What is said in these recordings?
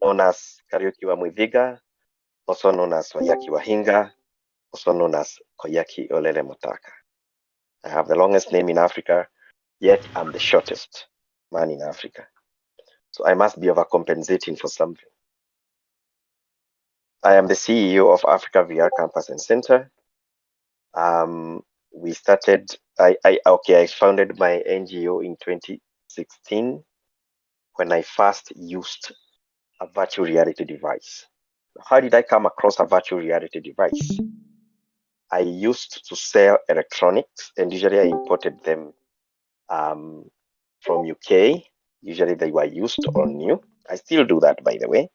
known as Waiyaki Wahinga, also known as Waiyaki Wahinga, also known as Koyaki Olele Motaka. I have the longest name in Africa, yet I'm the shortest man in Africa. So I must be overcompensating for something. I am the CEO of Africa VR Campus and Center. We started, I founded my NGO in 2016 when I first used a virtual reality device. How did I come across a virtual reality device? I used to sell electronics, and usually I imported them from UK. Usually they were used or new. I still do that, by the way.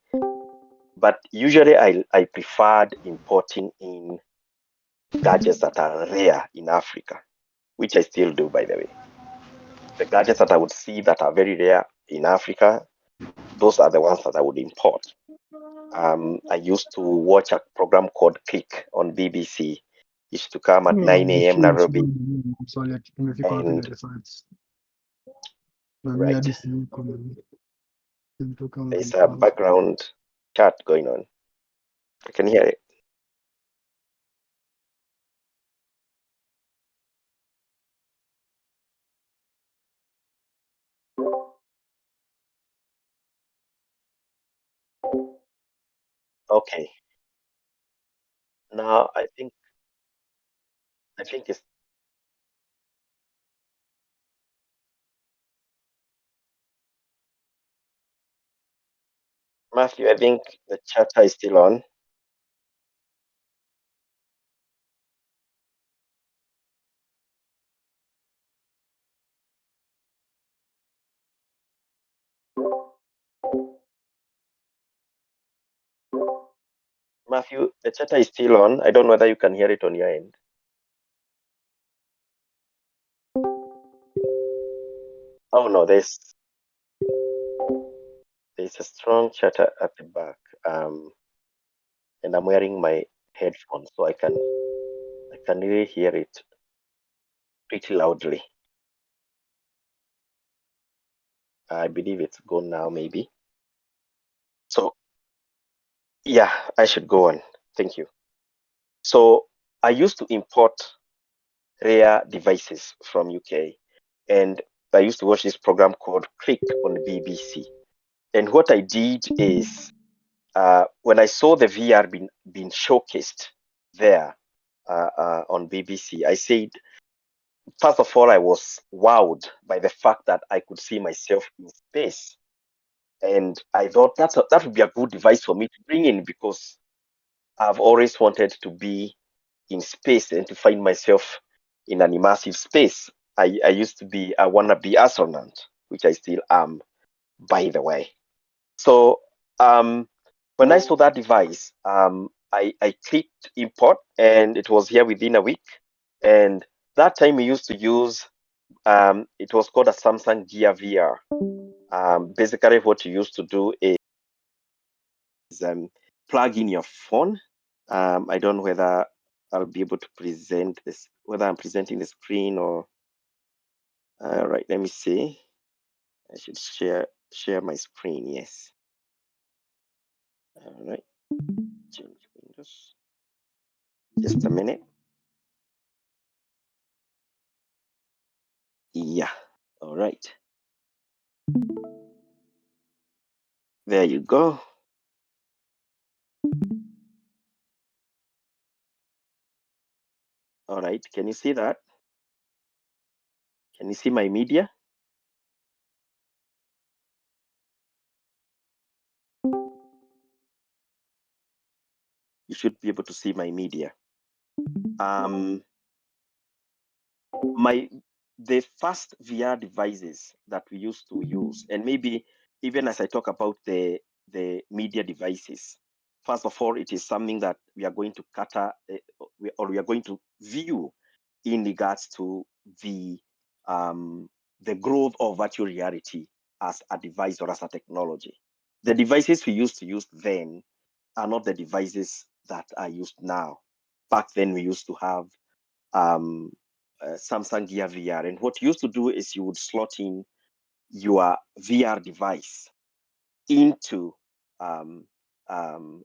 But usually I preferred importing in gadgets that are rare in Africa, which I still do, by the way. The gadgets that I would see that are very rare in Africa, those are the ones that I would import. I used to watch a program called Click on BBC. It used to come at 9 a.m. Nairobi. And, right. There's a background chat going on. I can hear it. Okay. Now I think it's Matthew. I think the chatter is still on. Matthew, the chatter is still on. I don't know whether you can hear it on your end. Oh no, there's a strong chatter at the back. And I'm wearing my headphones, so I can really hear it pretty loudly. I believe it's gone now, maybe. So yeah, I should go on. Thank you. So I used to import rare devices from UK, and I used to watch this program called Click on the BBC. And what I did is, when I saw the VR being showcased there on BBC, I said, first of all, I was wowed by the fact that I could see myself in space. And I thought that would be a good device for me to bring in, because I've always wanted to be in space and to find myself in an immersive space. I used to be a wannabe astronaut, which I still am, by the way. So when I saw that device, I clicked import, and it was here within a week. And that time we used to use, it was called a Samsung Gear VR. Basically, what you used to do is plug in your phone. I don't know whether I'll be able to present this, whether I'm presenting the screen or. All right, let me see. I should share my screen. Yes. All right. Change Windows. Just a minute. Yeah. All right. There you go. All right. Can you see that? Can you see my media? You should be able to see my media. The first VR devices that we used to use, and maybe even as I talk about the media devices, first of all, it is something that we are going to we are going to view in regards to the growth of virtual reality as a device or as a technology. The devices we used to use then are not the devices that are used now. Back then, we used to have Samsung Gear VR. And what you used to do is you would slot in your VR device into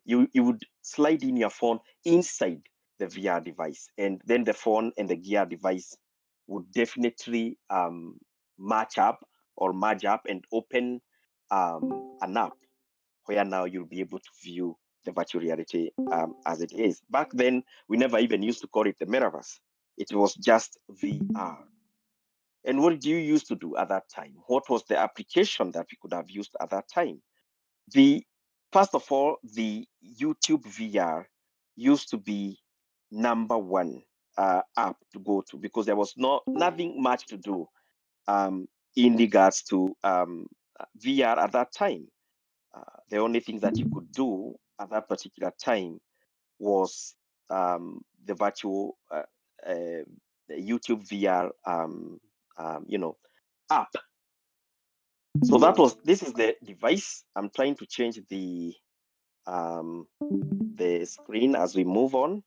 you would slide in your phone inside the VR device, and then the phone and the gear device would definitely match up or merge up and open an app where now you'll be able to view the virtual reality as it is. Back then, we never even used to call it the metaverse. It was just VR. And what did you used to do at that time? What was the application that we could have used at that time? The First of all, the YouTube VR used to be number one app to go to because there was nothing much to do in regards to VR at that time. The only thing that you could do at that particular time was the virtual the YouTube VR, app. So this is the device. I'm trying to change the screen as we move on.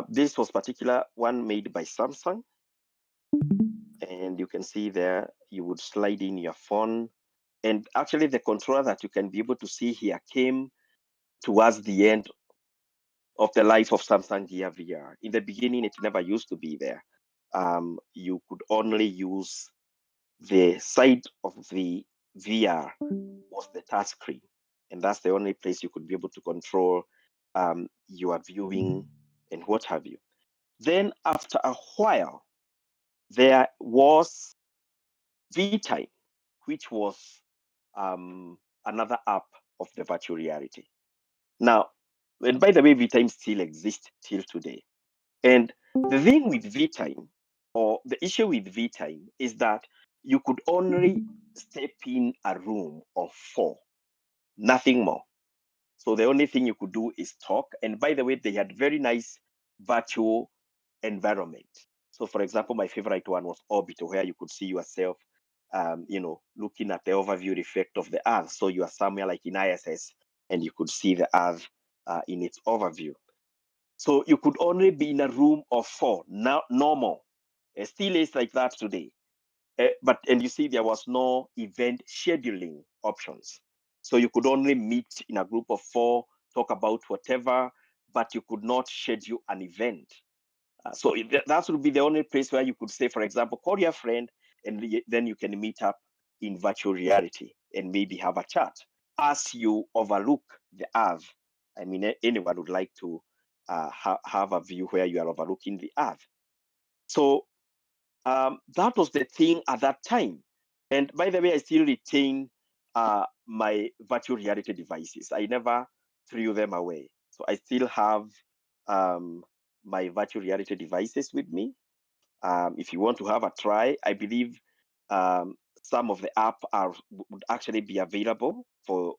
This was particular one made by Samsung, and you can see there you would slide in your phone, and actually the controller that you can be able to see here came towards the end of the life of Samsung Gear VR. In the beginning, it never used to be there. You could only use the side of the VR was the touch screen, and that's the only place you could be able to control your viewing and what have you. Then after a while, there was VTime, which was another app of the virtual reality. Now, and by the way, VTime still exists till today. And the thing with VTime, or the issue with VTime, is that you could only step in a room of four, nothing more. So the only thing you could do is talk. And by the way, they had very nice virtual environment. So, for example, my favorite one was Orbiter, where you could see yourself, looking at the overview effect of the Earth. So you are somewhere like in ISS, and you could see the Earth in its overview. So you could only be in a room of four, now normal. It still is like that today. And you see, there was no event scheduling options. So you could only meet in a group of four, talk about whatever, but you could not schedule an event. So that would be the only place where you could say, for example, call your friend, and then you can meet up in virtual reality and maybe have a chat as you overlook the Earth. I mean, anyone would like to have a view where you are overlooking the Earth. So that was the thing at that time. And by the way, I still retain my virtual reality devices. I never threw them away. So I still have my virtual reality devices with me. If you want to have a try, I believe some of the app would actually be available for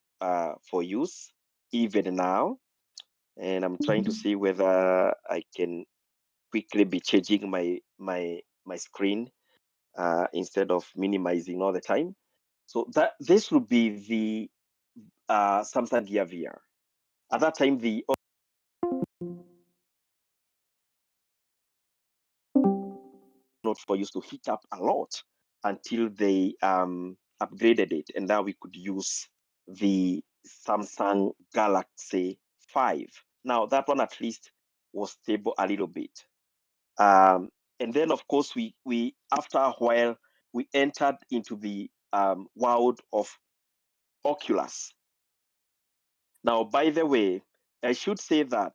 use even now. And I'm trying to see whether I can quickly be changing my screen instead of minimizing all the time. So that this would be the Samsung Gear VR. At that time, the Note 4 used to heat up a lot until they upgraded it, and now we could use the Samsung Galaxy 5. Now that one at least was stable a little bit. And then of course we after a while we entered into the world of Oculus. Now, by the way, I should say that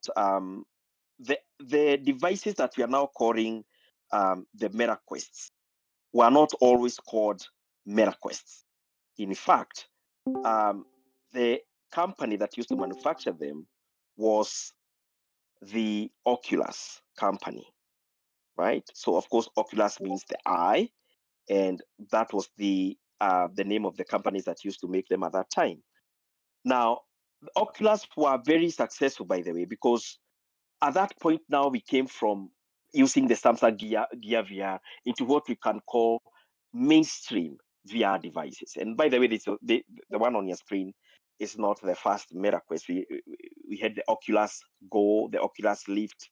the devices that we are now calling the MetaQuests were not always called MetaQuests. In fact, the company that used to manufacture them was the Oculus company, right? So, of course, Oculus means the eye, and that was the name of the companies that used to make them at that time. Now, Oculus were very successful, by the way, because at that point now we came from using the Samsung Gear VR into what we can call mainstream VR devices. And by the way, the one on your screen is not the first MetaQuest. We had the Oculus Go, the Oculus Lift,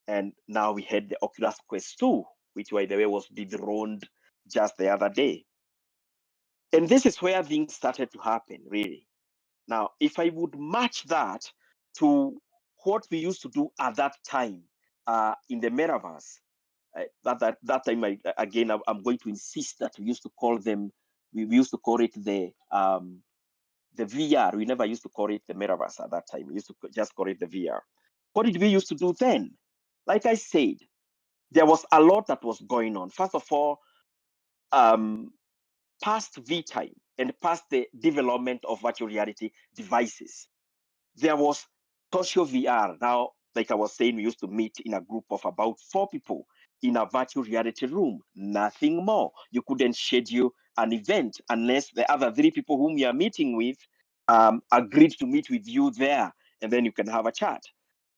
and now we had the Oculus Quest 2, which, by the way, was dethroned just the other day. And this is where things started to happen, really. Now, if I would match that to what we used to do at that time in the metaverse, that time, again, I'm going to insist that we used to call them, we used to call it the VR. We never used to call it the metaverse at that time. We used to just call it the VR. What did we used to do then? Like I said, there was a lot that was going on. First of all, um, past V time and past the development of virtual reality devices, there was social VR. Now, like I was saying, we used to meet in a group of about 4 people in a virtual reality room, nothing more. You couldn't schedule an event unless the other 3 people whom you are meeting with agreed to meet with you there, and then you can have a chat.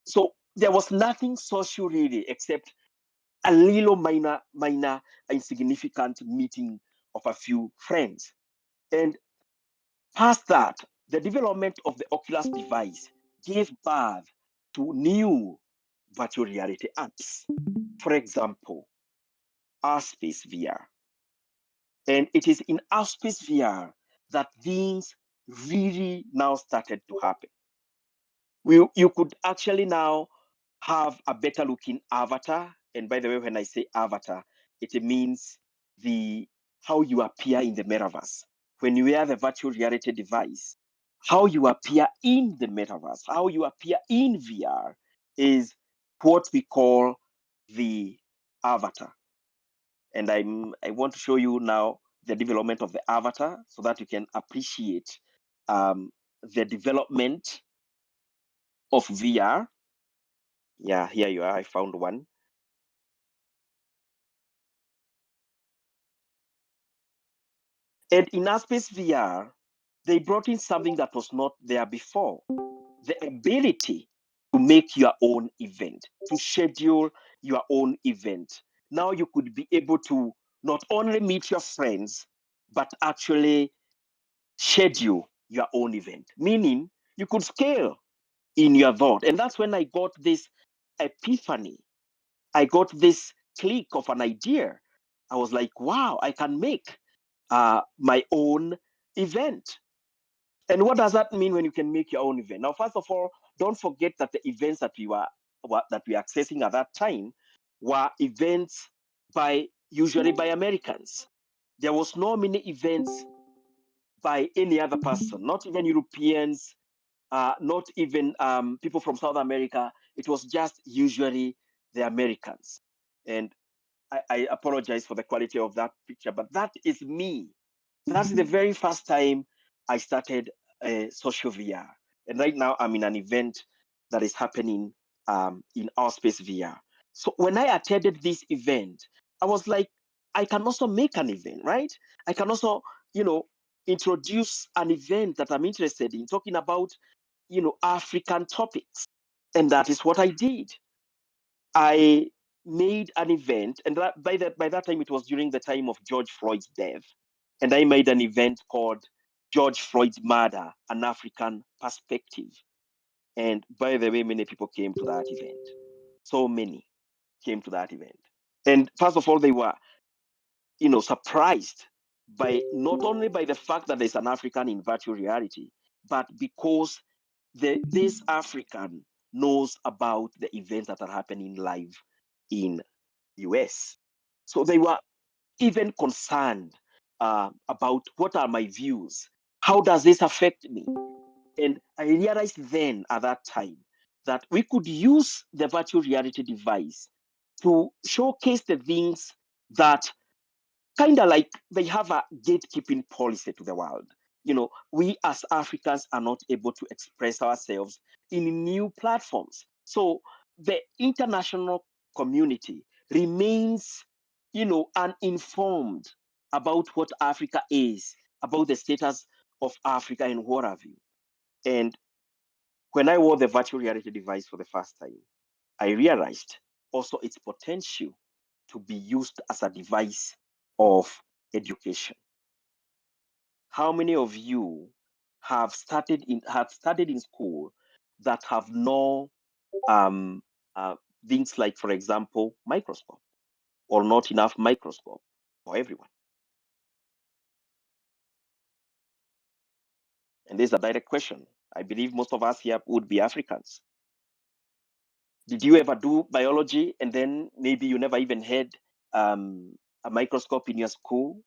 So there was nothing social really except a little minor, insignificant meeting of a few friends. And past that, the development of the Oculus device gave birth to new virtual reality apps. For example, our space VR. And it is in our space VR that things really now started to happen. You could actually now have a better looking avatar. And by the way, when I say avatar, it means the how you appear in the metaverse. When you wear the virtual reality device, how you appear in the metaverse, how you appear in VR is what we call the avatar. And I want to show you now the development of the avatar so that you can appreciate the development of VR. Yeah, here you are. I found one. And in Aspes VR, they brought in something that was not there before, the ability to make your own event, to schedule your own event. Now you could be able to not only meet your friends, but actually schedule your own event, meaning you could scale in your thought. And that's when I got this epiphany. I got this click of an idea. I was like, wow, I can make my own event. And what does that mean when you can make your own event? Now, first of all, don't forget that the events that we were accessing at that time were events by usually by Americans. There was no many events by any other person, not even Europeans, not even people from South America. It was just usually the Americans. And I apologize for the quality of that picture, but that is me. That's the very first time I started social VR. And right now I'm in an event that is happening in our space VR. So when I attended this event, I was like, I can also make an event, right? I can also, you know, introduce an event that I'm interested in, talking about, African topics. And that is what I did. I made an event, and by that time it was during the time of George Floyd's death, and I made an event called George Floyd's Murder: An African Perspective. And by the way, many people came to that event. So many came to that event, and first of all, they were surprised by not only by the fact that there's an African in virtual reality, but because this African knows about the events that are happening live in US. So they were even concerned about what are my views? How does this affect me? And I realized then at that time that we could use the virtual reality device to showcase the things that kind of like they have a gatekeeping policy to the world. We as Africans are not able to express ourselves in new platforms. So the international community remains, uninformed about what Africa is, about the status of Africa and what have you. And when I wore the virtual reality device for the first time, I realized also its potential to be used as a device of education. How many of you have studied in school that have no um, uh, things like, for example, microscope, or not enough microscope for everyone? And this is a direct question. I believe most of us here would be Africans. Did you ever do biology and then maybe you never even had a microscope in your school?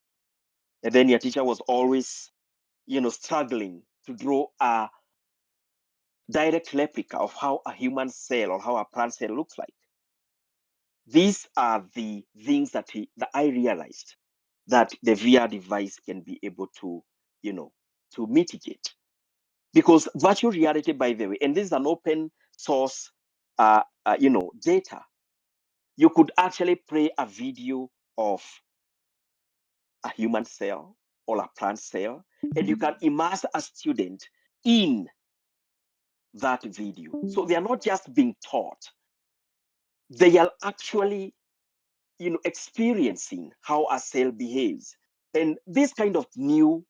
And then your teacher was always, struggling to draw a direct replica of how a human cell or how a plant cell looks like. These are the things that I realized that the VR device can be able to, to mitigate. Because virtual reality, by the way, and this is an open source, data. You could actually play a video of a human cell or a plant cell, and you can immerse a student in that video. So they are not just being taught; they are actually, experiencing how a cell behaves. And this kind of new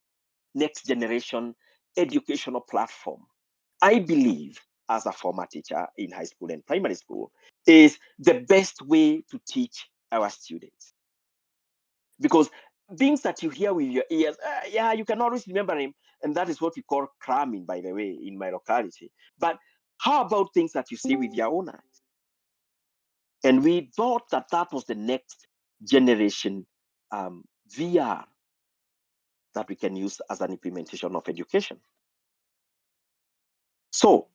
next generation educational platform, I believe, as a former teacher in high school and primary school, is the best way to teach our students. Because things that you hear with your ears, yeah, you can always remember him. And that is what we call cramming, by the way, in my locality. But how about things that you see with your own eyes? And we thought that that was the next generation VR that we can use as an implementation of education. So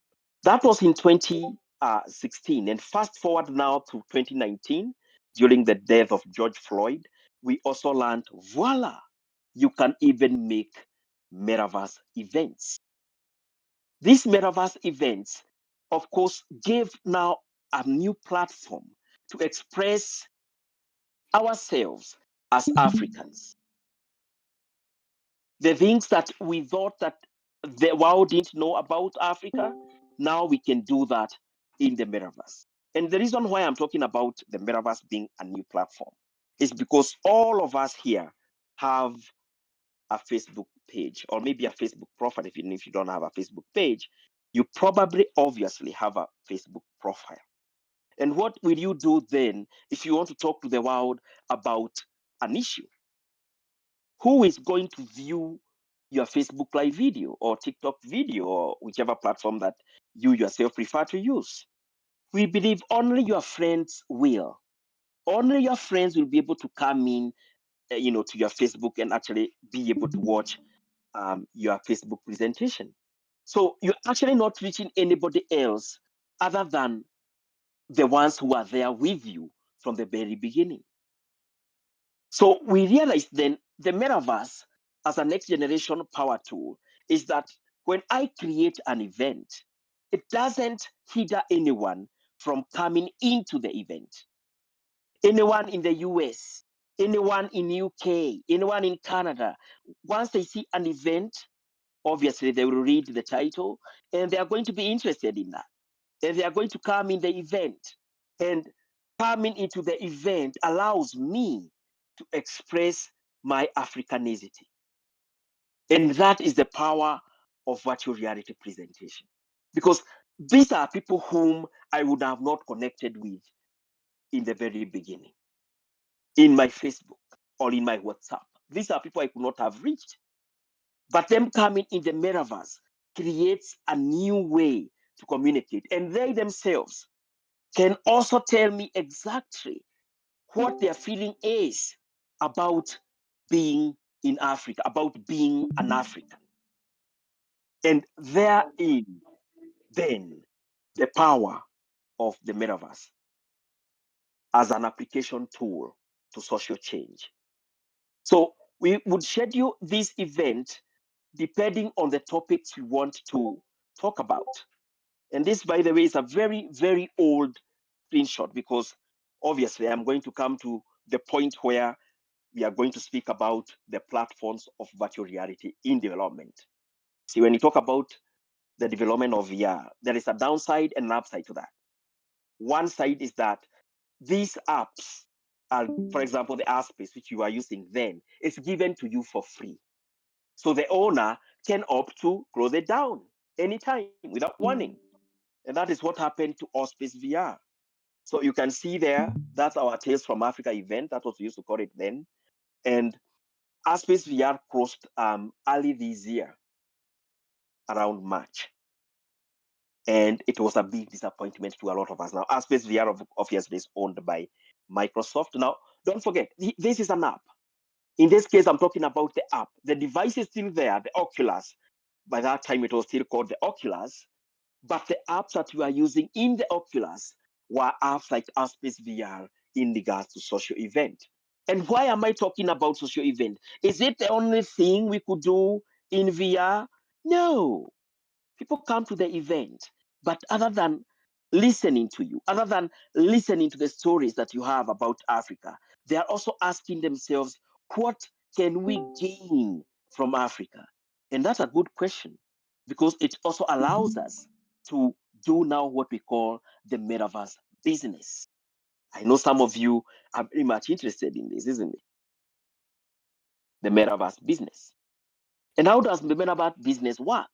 that was in 2016. And fast forward now to 2019, during the death of George Floyd, we also learned, voila, you can even make metaverse events. These metaverse events, of course, gave now a new platform to express ourselves as Africans. The things that we thought that the world didn't know about Africa, now we can do that in the metaverse. And the reason why I'm talking about the metaverse being a new platform is because all of us here have a Facebook page or maybe a Facebook profile. Even if you don't have a Facebook page, you probably obviously have a Facebook profile. And what will you do then if you want to talk to the world about an issue? Who is going to view your Facebook live video or TikTok video or whichever platform that you yourself prefer to use? We believe only your friends will. Only your friends will be able to come in, to your Facebook and actually be able to watch your Facebook presentation. So you're actually not reaching anybody else other than the ones who are there with you from the very beginning. So we realized then the metaverse as a next generation power tool is that when I create an event, it doesn't hinder anyone from coming into the event. Anyone in the US, anyone in UK, anyone in Canada, once they see an event, obviously they will read the title and they are going to be interested in that. And they are going to come in the event. And coming into the event allows me to express my Africanicity. And that is the power of virtual reality presentation. Because these are people whom I would have not connected with in the very beginning, in my Facebook or in my WhatsApp. These are people I could not have reached. But them coming in the metaverse creates a new way to communicate. And they themselves can also tell me exactly what their feeling is about being in Africa, about being an African. And therein, then, the power of the metaverse as an application tool to social change. So we would schedule this event depending on the topics we want to talk about. And this, by the way, is a very, very old screenshot because obviously I'm going to come to the point where we are going to speak about the platforms of virtual reality in development. See, when you talk about the development of VR, there is a downside and an upside to that. One side is that these apps are, for example, the airspace which you are using then is given to you for free. So the owner can opt to close it down anytime without warning. And that is what happened to Allspace VR. So you can see there, that's our Tales from Africa event. That was we used to call it then. And Allspace VR closed early this year. around March. And it was a big disappointment to a lot of us. Now, Space VR obviously is owned by Microsoft. Now, don't forget, this is an app. In this case, I'm talking about the app. The device is still there, the Oculus. By that time, it was still called the Oculus. But the apps that you are using in the Oculus were apps like Space VR in regards to social event. And why am I talking about social event? Is it the only thing we could do in VR? No. People come to the event, but other than listening to you, other than listening to the stories that you have about Africa, they are also asking themselves, what can we gain from Africa? And that's a good question because it also allows us to do now what we call the metaverse business. I know some of you are very much interested in this, isn't it? The metaverse business. And how does the metaverse business work?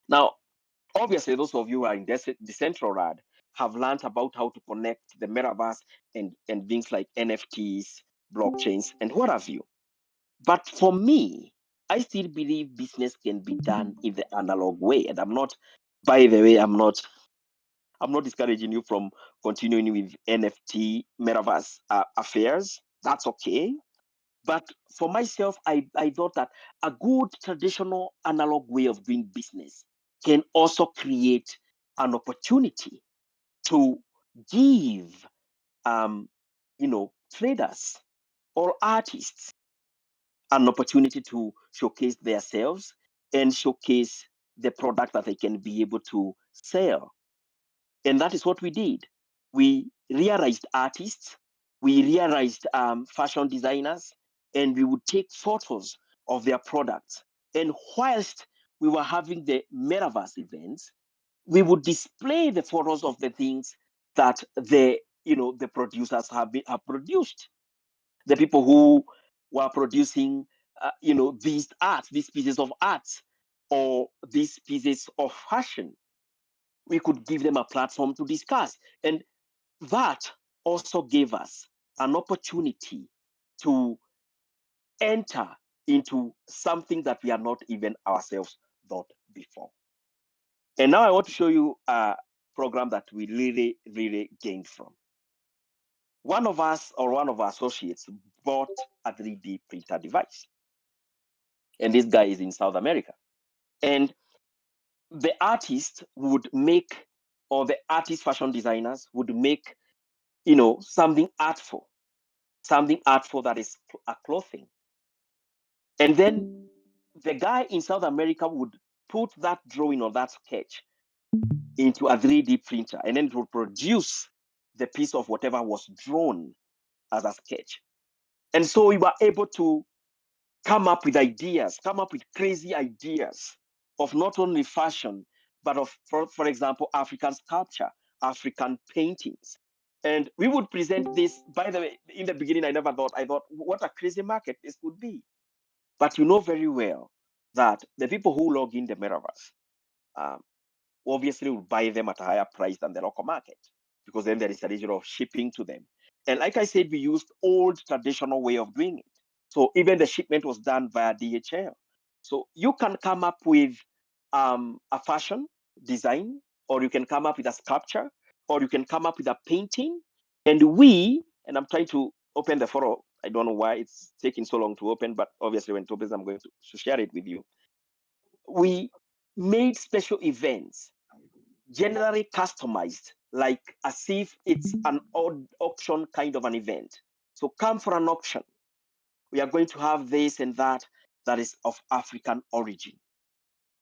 Now, obviously, those of you who are in Decentraland have learned about how to connect the metaverse and things like NFTs, blockchains, and what have you. But for me, I still believe business can be done in the analog way. And by the way, I'm not discouraging you from continuing with NFT metaverse affairs. That's okay. But for myself, I thought that a good traditional analog way of doing business can also create an opportunity to give, traders or artists an opportunity to showcase themselves and showcase the product that they can be able to sell. And that is what we did. We realized artists, we realized fashion designers, and we would take photos of their products. And whilst we were having the metaverse events, we would display the photos of the things that the producers have produced. The people who were producing, these pieces of art or these pieces of fashion, we could give them a platform to discuss. And that also gave us an opportunity to enter into something that we are not even ourselves thought before. And now I want to show you a program that we really, really gained from. One of us or one of our associates bought a 3D printer device. And this guy is in South America. And the artist would make, or the artist fashion designers would make, something artful that is a clothing. And then the guy in South America would put that drawing or that sketch into a 3D printer, and then it would produce the piece of whatever was drawn as a sketch. And so we were able to come up with crazy ideas of not only fashion, but of, for example, African sculpture, African paintings. And we would present this, by the way, in the beginning, I thought, what a crazy market this could be. But you know very well that the people who log in the metaverse obviously will buy them at a higher price than the local market, because then there is a danger of shipping to them. And like I said, we used old traditional way of doing it. So even the shipment was done via DHL. So you can come up with a fashion design, or you can come up with a sculpture, or you can come up with a painting. And I'm trying to open the photo. I don't know why it's taking so long to open, but obviously when it opens, I'm going to share it with you. We made special events, generally customized, like as if it's an odd auction kind of an event. So come for an auction. We are going to have this and that is of African origin.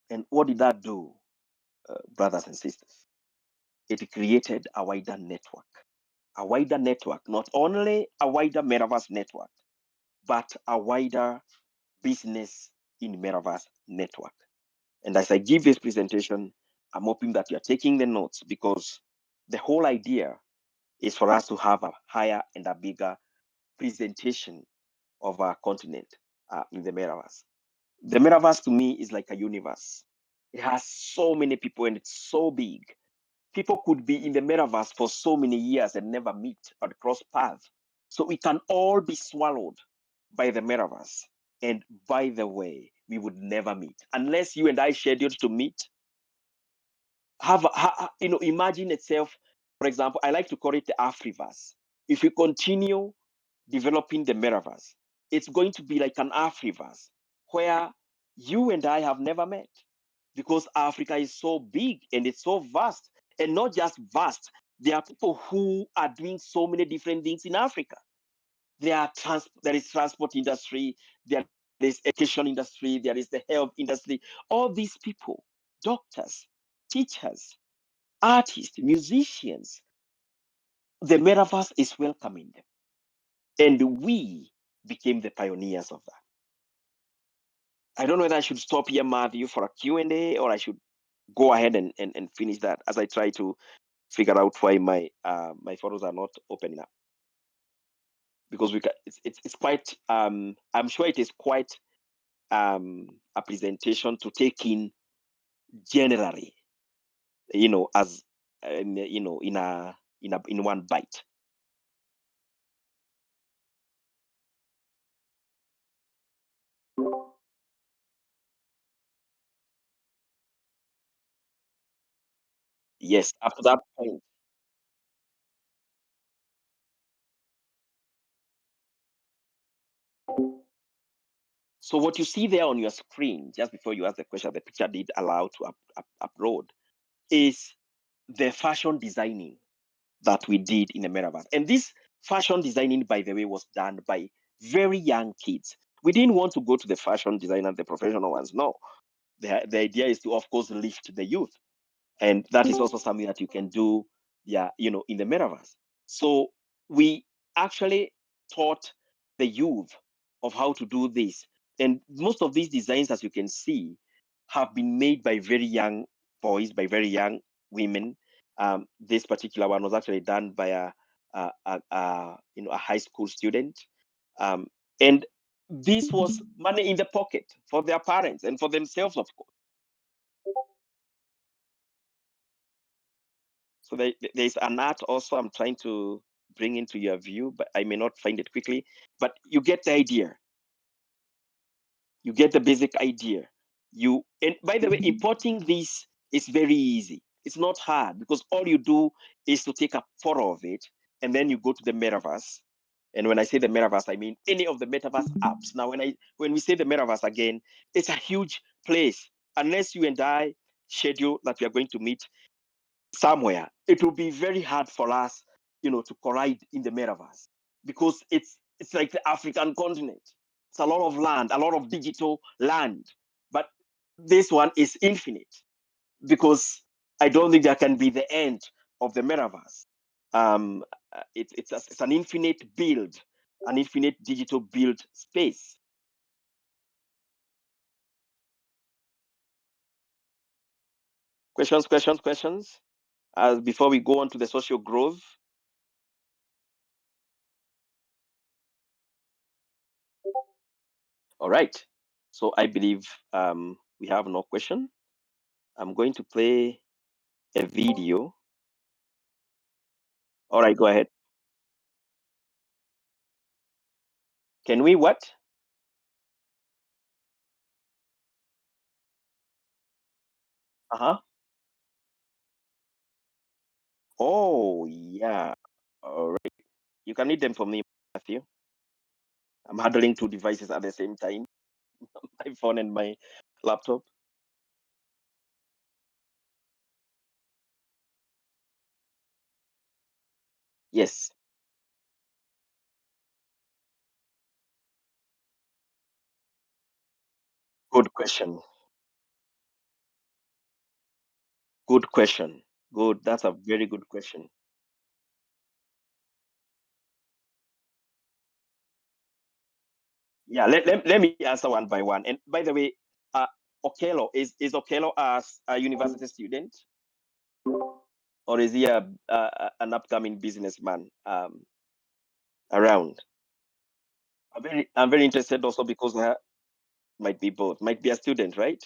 And what did that do, brothers and sisters? It created a wider network. A wider network, not only a wider metaverse network, but a wider business in metaverse network. And as I give this presentation, I'm hoping that you're taking the notes, because the whole idea is for us to have a higher and a bigger presentation of our continent in the metaverse. The metaverse to me is like a universe. It has so many people and it's so big. People could be in the metaverse for so many years and never meet or cross paths. So we can all be swallowed by the metaverse. And by the way, we would never meet unless you and I scheduled to meet. Imagine itself. For example, I like to call it the Afriverse. If we continue developing the metaverse, it's going to be like an Afriverse where you and I have never met because Africa is so big and it's so vast, and not just vast. There are people who are doing so many different things in Africa. There is transport industry, there is education industry, there is the health industry. All these people, doctors, teachers, artists, musicians, the metaverse is welcoming them. And we became the pioneers of that. I don't know whether I should stop here, Matthew, for a Q&A, or I should go ahead and finish that as I try to figure out why my photos are not opening up. Because it's quite I'm sure it is quite a presentation to take in generally, as in one bite. Yes, after that point. So what you see there on your screen, just before you ask the question, the picture did allow to upload, is the fashion designing that we did in the metaverse. And this fashion designing, by the way, was done by very young kids. We didn't want to go to the fashion designer, the professional ones. No, the idea is to, of course, lift the youth, and that is also something that you can do, yeah, in the metaverse. So we actually taught the youth of how to do this, and most of these designs, as you can see, have been made by very young boys, by very young women. This particular one was actually done by a high school student, um, and this was money in the pocket for their parents and for themselves, of course. So there's an art also I'm trying to bring into your view, but I may not find it quickly. But you get the idea. You get the basic idea. And by the way, importing this is very easy. It's not hard because all you do is to take a photo of it, and then you go to the metaverse. And when I say the metaverse, I mean any of the metaverse apps. Now, when we say the metaverse again, it's a huge place. Unless you and I schedule that we are going to meet somewhere, it will be very hard for us, to collide in the metaverse because it's like the African continent. It's a lot of land, a lot of digital land, but this one is infinite because I don't think there can be the end of the metaverse. Um, it's an infinite build, an infinite digital build space. Questions, questions, questions. As before we go on to the social growth. All right. So I believe we have no question. I'm going to play a video. All right, go ahead. Can we what? Uh-huh. Oh, yeah. All right. You can need them for me, Matthew. I'm handling two devices at the same time, my phone and my laptop. Yes. Good question. Good question. Good. That's a very good question. Yeah, let me answer one by one. And by the way, uh, Okello, is Okello a university student? Or is he an upcoming businessman around? I'm very interested also because might be both, might be a student, right?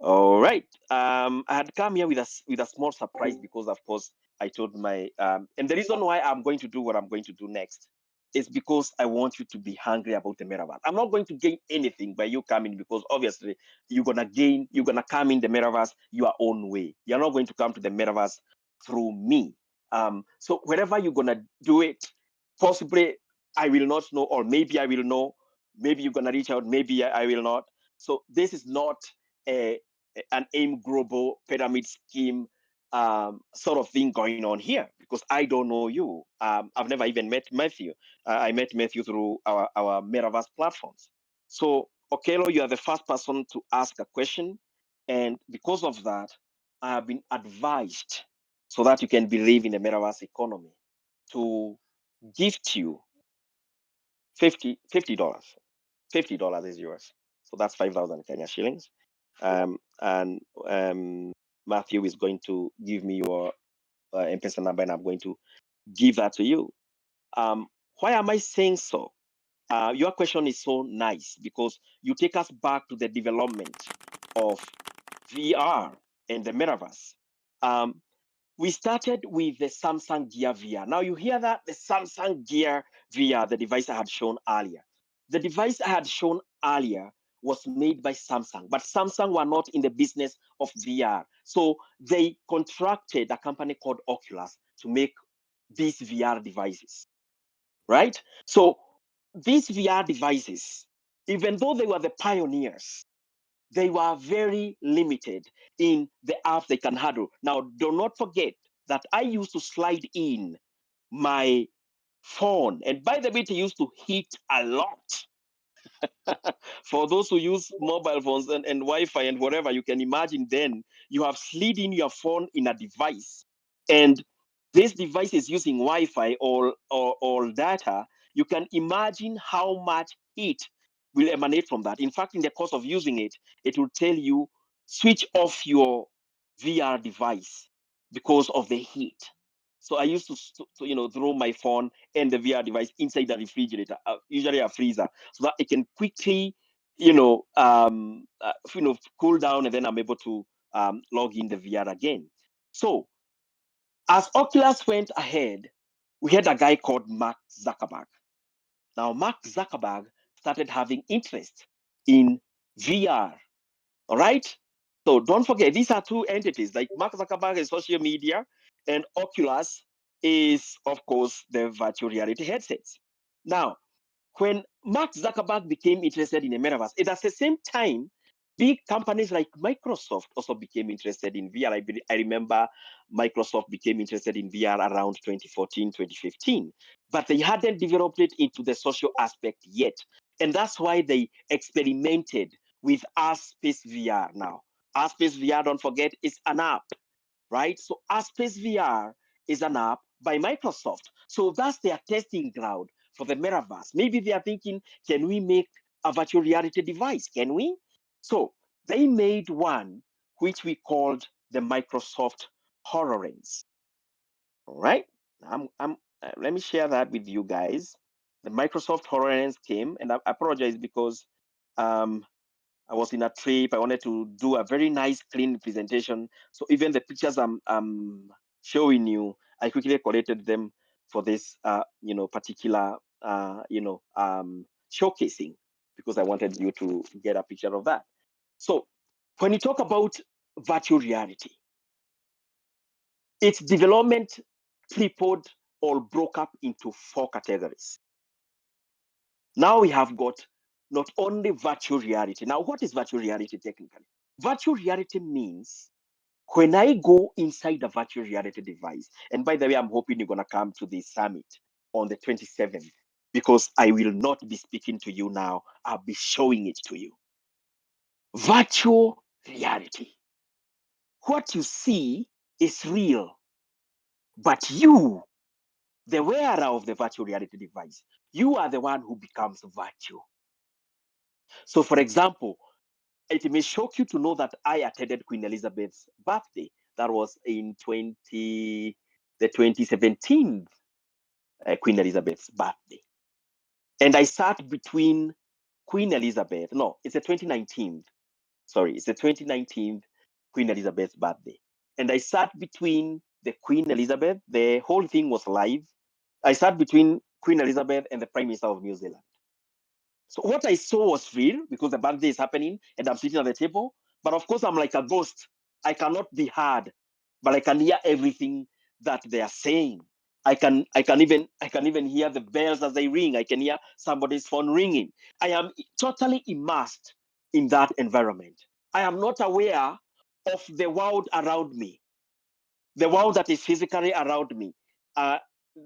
All right. I had come here with a small surprise because, of course, I told my and the reason why I'm going to do what I'm going to do next is because I want you to be hungry about the metaverse. I'm not going to gain anything by you coming, because obviously you're gonna come in the metaverse your own way. You're not going to come to the metaverse through me. So wherever you're gonna do it, possibly I will not know, or maybe I will know. Maybe you're gonna reach out, maybe I will not. So this is not an AIM global pyramid scheme sort of thing going on here, because I don't know you. I've never even met Matthew. I met Matthew through our Metaverse platforms. So, Okelo, you are the first person to ask a question. And because of that, I have been advised, so that you can believe in the Metaverse economy, to gift you $50. $50 is yours. So that's 5,000 Kenya shillings. And Matthew is going to give me your M-Pesa number, and I'm going to give that to you. Why am I saying so? Your question is so nice, because you take us back to the development of VR and the metaverse. We started with the Samsung Gear VR. Now you hear that, the Samsung Gear VR, the device I had shown earlier. The device I had shown earlier was made by Samsung, but Samsung were not in the business of VR. So they contracted a company called Oculus to make these VR devices, right? So these VR devices, even though they were the pioneers, they were very limited in the apps they can handle. Now, do not forget that I used to slide in my phone, and by the way, it used to hit a lot. For those who use mobile phones and Wi-Fi and whatever, you can imagine, then you have slid in your phone in a device, and this device is using Wi-Fi or data. You can imagine how much heat will emanate from that. In fact, in the course of using it, it will tell you, switch off your VR device because of the heat. So I used to throw my phone and the VR device inside the refrigerator, usually a freezer, so that it can quickly, cool down, and then I'm able to log in the VR again. So as Oculus went ahead, we had a guy called Mark Zuckerberg. Now, Mark Zuckerberg started having interest in VR. All right. So don't forget, these are two entities. Like Mark Zuckerberg is social media, and Oculus is, of course, the virtual reality headsets. Now, when Mark Zuckerberg became interested in the metaverse, at the same time, big companies like Microsoft also became interested in VR. I remember Microsoft became interested in VR around 2014, 2015, but they hadn't developed it into the social aspect yet. And that's why they experimented with Space VR now. Space VR, don't forget, is an app, right? So Space VR is an app by Microsoft. So that's their testing ground for the metaverse. Maybe they are thinking, can we make a virtual reality device? Can we? So they made one which we called the Microsoft HoloLens. All right. Let me share that with you guys. The Microsoft HoloLens came, and I apologize because I was in a trip. I wanted to do a very nice, clean presentation. So even the pictures I'm showing you, I quickly collected them for this, particular, showcasing, because I wanted you to get a picture of that. So when you talk about virtual reality, its development tripled or broke up into 4 categories. Now we have got not only virtual reality. Now, what is virtual reality technically? Virtual reality means when I go inside the virtual reality device, and by the way, I'm hoping you're going to come to the summit on the 27th, because I will not be speaking to you now. I'll be showing it to you. Virtual reality. What you see is real, but you, the wearer of the virtual reality device, you are the one who becomes virtual. So, for example, it may shock you to know that I attended Queen Elizabeth's birthday. That was in the 2017 Queen Elizabeth's birthday. And I sat between Queen Elizabeth. No, it's the 2019. Sorry, it's the 2019 Queen Elizabeth's birthday. And I sat between the Queen Elizabeth. The whole thing was live. I sat between Queen Elizabeth and the Prime Minister of New Zealand. So what I saw was real because the birthday is happening and I'm sitting at the table. But of course, I'm like a ghost. I cannot be heard, but I can hear everything that they are saying. I can even hear the bells as they ring. I can hear somebody's phone ringing. I am totally immersed in that environment. I am not aware of the world around me, the world that is physically around me. Uh,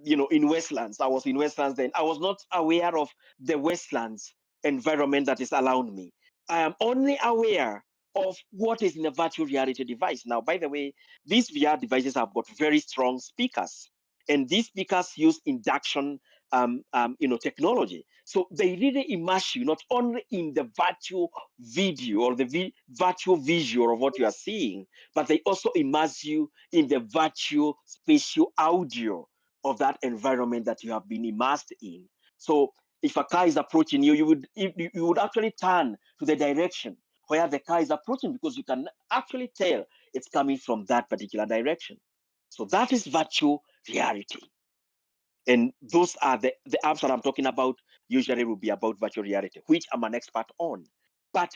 in Westlands, I was in Westlands then. I was not aware of the Westlands environment that is around me. I am only aware of what is in a virtual reality device. Now, by the way, these VR devices have got very strong speakers, and these speakers use induction, technology. So they really immerse you not only in the virtual video or the virtual visual of what you are seeing, but they also immerse you in the virtual spatial audio of that environment that you have been immersed in. So if a car is approaching you, you would actually turn to the direction where the car is approaching because you can actually tell it's coming from that particular direction. So that is virtual reality. And those are the apps that I'm talking about usually will be about virtual reality, which I'm an expert on. But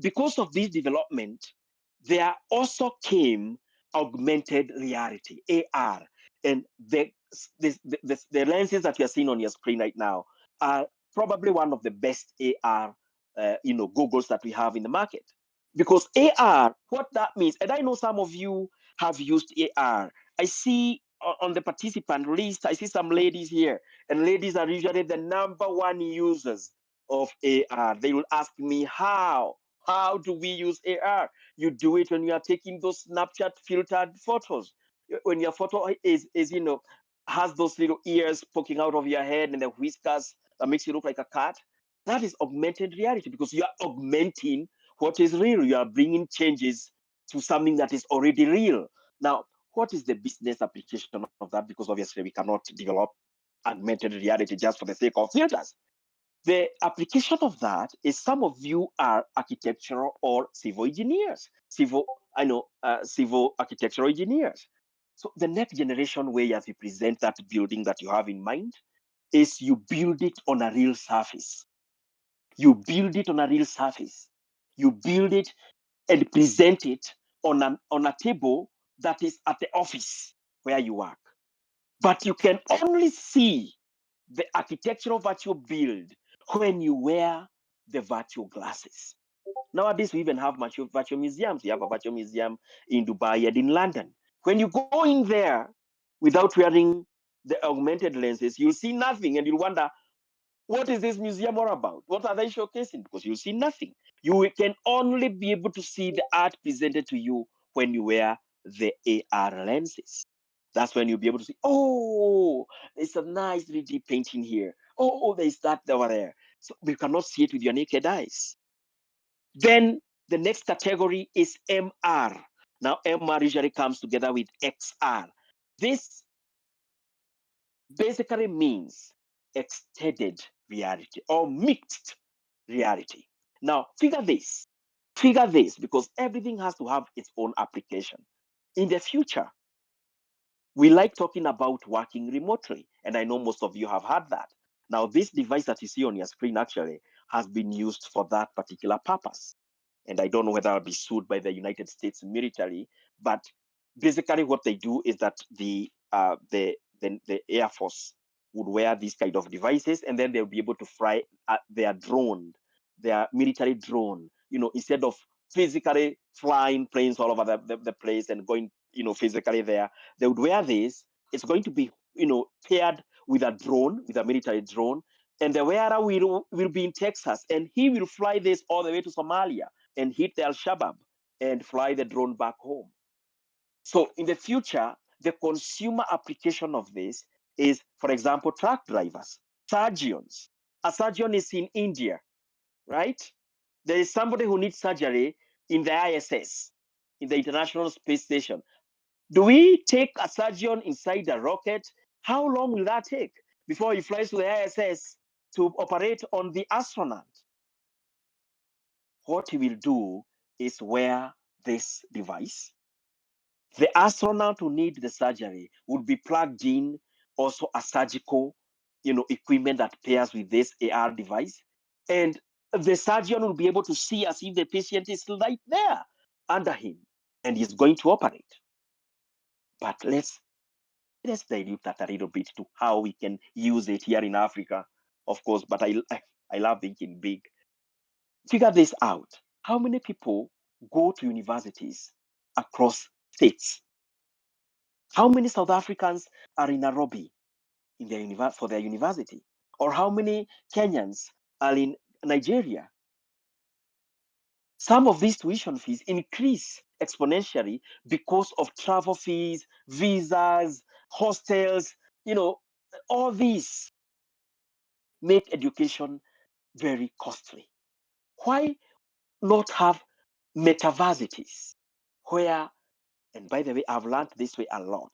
because of this development, there also came augmented reality, AR. And the lenses that you're seeing on your screen right now are probably one of the best AR goggles that we have in the market. Because AR, what that means, and I know some of you have used AR. I see on the participant list, I see some ladies here, and ladies are usually the number one users of AR. They will ask me, how? How do we use AR? You do it when you are taking those Snapchat filtered photos. When your photo has those little ears poking out of your head and the whiskers that makes you look like a cat. That is augmented reality because you are augmenting what is real. You are bringing changes to something that is already real. Now, what is the business application of that? Because obviously we cannot develop augmented reality just for the sake of filters. The application of that is some of you are architectural or civil engineers, civil architectural engineers. So the next generation way as you present that building that you have in mind is you build it on a real surface. You build it on a real surface. You build it and present it on a table that is at the office where you work. But you can only see the architectural virtual build when you wear the virtual glasses. Nowadays, we even have virtual museums. We have a virtual museum in Dubai and in London. When you go in there without wearing the augmented lenses, you'll see nothing and you'll wonder, what is this museum all about? What are they showcasing? Because you'll see nothing. You can only be able to see the art presented to you when you wear the AR lenses. That's when you'll be able to see, oh, there's a nice 3D painting here. Oh, there's that over there. So you cannot see it with your naked eyes. Then the next category is MR. Now, MR usually comes together with XR. This basically means extended reality or mixed reality. Now, figure this, because everything has to have its own application. In the future, we like talking about working remotely, and I know most of you have had that. Now, this device that you see on your screen actually has been used for that particular purpose. And I don't know whether I'll be sued by the United States military, but basically what they do is that the Air Force would wear these kind of devices, and then they'll be able to fly their military drone, instead of physically flying planes all over the place and going, physically there. They would wear this. It's going to be, paired with a drone, with a military drone, and the wearer will be in Texas, and he will fly this all the way to Somalia and hit the Al-Shabaab and fly the drone back home. So in the future, the consumer application of this is, for example, truck drivers, surgeons. A surgeon is in India, right? There is somebody who needs surgery in the ISS, in the International Space Station. Do we take a surgeon inside a rocket? How long will that take before he flies to the ISS to operate on the astronaut? What he will do is wear this device. The astronaut who needs the surgery would be plugged in also a surgical equipment that pairs with this AR device, and the surgeon will be able to see as if the patient is right there under him, and he's going to operate. But let's dilute that a little bit to how we can use it here in Africa, of course. But I love thinking big. Figure this out. How many people go to universities across states? How many South Africans are in Nairobi for their university? Or how many Kenyans are in Nigeria? Some of these tuition fees increase exponentially because of travel fees, visas, hostels, all these make education very costly. Why not have metaversities where, and by the way, I've learned this way a lot.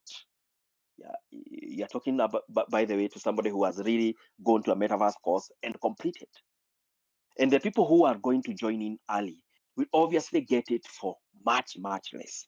Yeah, you're talking about, by the way, to somebody who has really gone to a metaverse course and completed. And the people who are going to join in early will obviously get it for much, much less.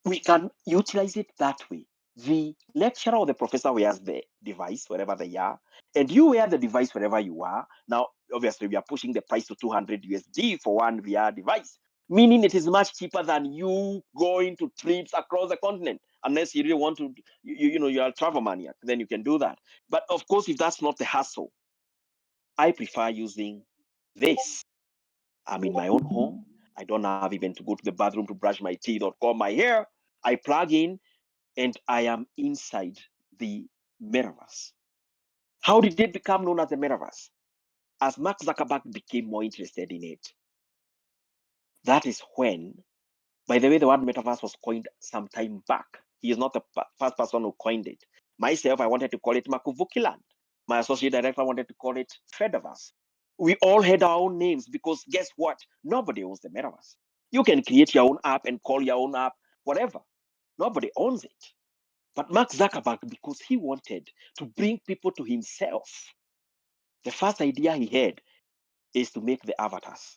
We can utilize it that way. The lecturer or the professor wears the device wherever they are, and you wear the device wherever you are. Now, obviously, we are pushing the price to 200 USD for one VR device, meaning it is much cheaper than you going to trips across the continent. Unless you really want to, you're a travel maniac, then you can do that. But of course, if that's not the hassle, I prefer using this. I'm in my own home. I don't have even to go to the bathroom to brush my teeth or comb my hair. I plug in and I am inside the metaverse. How did it become known as the metaverse? As Mark Zuckerberg became more interested in it, that is when, by the way, the word metaverse was coined some time back. He is not the first person who coined it. Myself, I wanted to call it Makuvukiland. My associate director wanted to call it Fediverse. We all had our own names because guess what? Nobody owns the metaverse. You can create your own app and call your own app whatever. Nobody owns it. But Mark Zuckerberg, because he wanted to bring people to himself, the first idea he had is to make the avatars.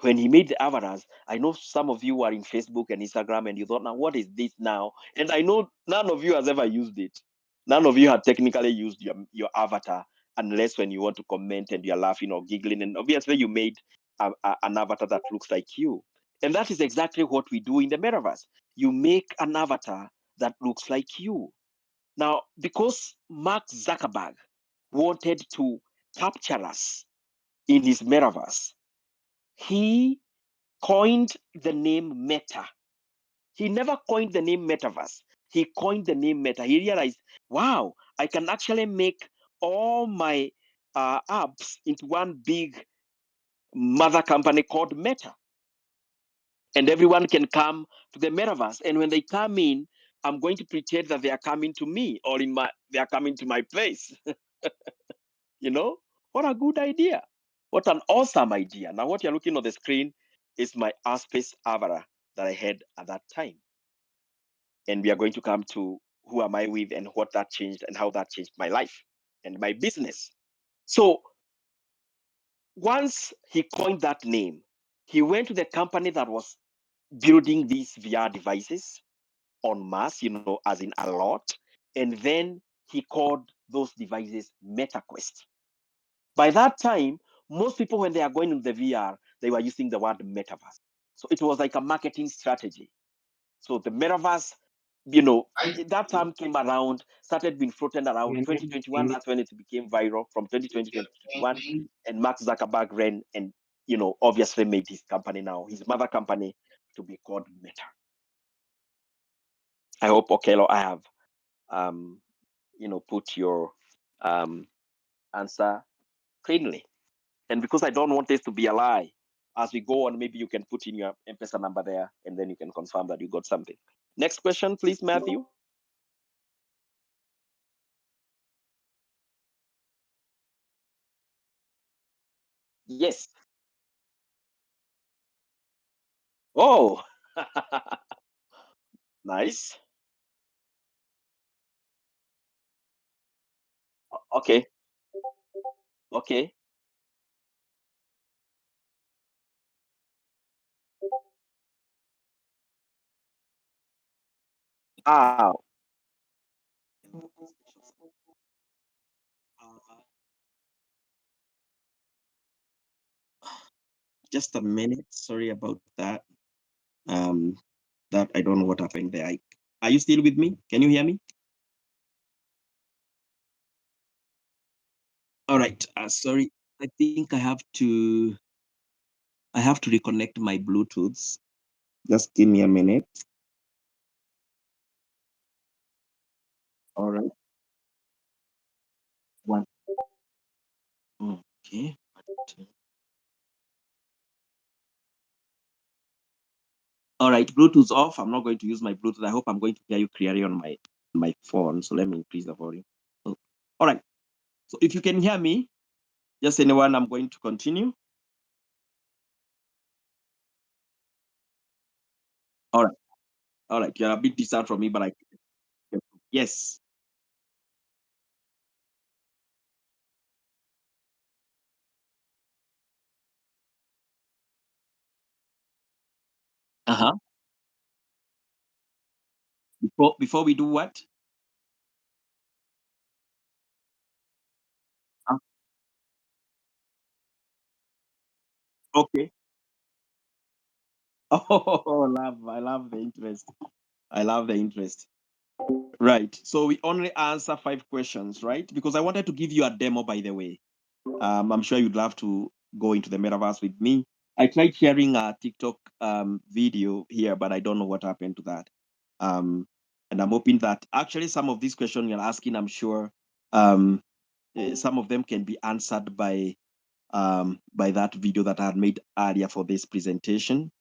When he made the avatars, I know some of you are in Facebook and Instagram and you thought, now, what is this now? And I know none of you has ever used it. None of you have technically used your avatar unless when you want to comment and you're laughing or giggling. And obviously, you made an avatar that looks like you. And that is exactly what we do in the metaverse. You make an avatar that looks like you. Now, because Mark Zuckerberg wanted to capture us in his metaverse, he coined the name Meta. He never coined the name Metaverse. He coined the name Meta. He realized, wow, I can actually make all my apps into one big mother company called Meta. And everyone can come to the metaverse. And when they come in, I'm going to pretend that they are coming to me or they are coming to my place. What a good idea. What an awesome idea. Now, what you're looking on the screen is my Aspace avatar that I had at that time. And we are going to come to who am I with and what that changed and how that changed my life and my business. So once he coined that name, he went to the company that was building these VR devices en masse, as in a lot. And then he called those devices MetaQuest. By that time, most people, when they are going into the VR, they were using the word metaverse. So it was like a marketing strategy. So the metaverse, that term came around, started being floated around 2021. That's when it became viral from 2020 to 2021. And Mark Zuckerberg ran and, obviously made his company now, his mother company, to be called Meta. I hope, Okelo, I have, put your answer cleanly. And because I don't want this to be a lie, as we go on, maybe you can put in your M-Pesa number there, and then you can confirm that you got something. Next question, please, Matthew. Yes. Oh, nice. Okay. Okay. Ah, just a minute. Sorry about that. Um, that I don't know what happened there. Are you still with me? Can you hear me? All right. Sorry. I think I have to reconnect my Bluetooth. Just give me a minute. All right. One. Okay. All right. Bluetooth off. I'm not going to use my Bluetooth. I hope I'm going to hear you clearly on my phone. So let me increase the volume. Oh, all right. So if you can hear me, just anyone, I'm going to continue. All right. All right. You're a bit distant from me, but I yes. Uh-huh. Before we do what? Uh, okay. Oh, I love the interest. I love the interest. Right. So we only answer 5 questions, right? Because I wanted to give you a demo, by the way. I'm sure you'd love to go into the metaverse with me. I tried sharing a TikTok video here, but I don't know what happened to that. And I'm hoping that actually some of these questions you're asking, I'm sure um, some of them can be answered by that video that I had made earlier for this presentation.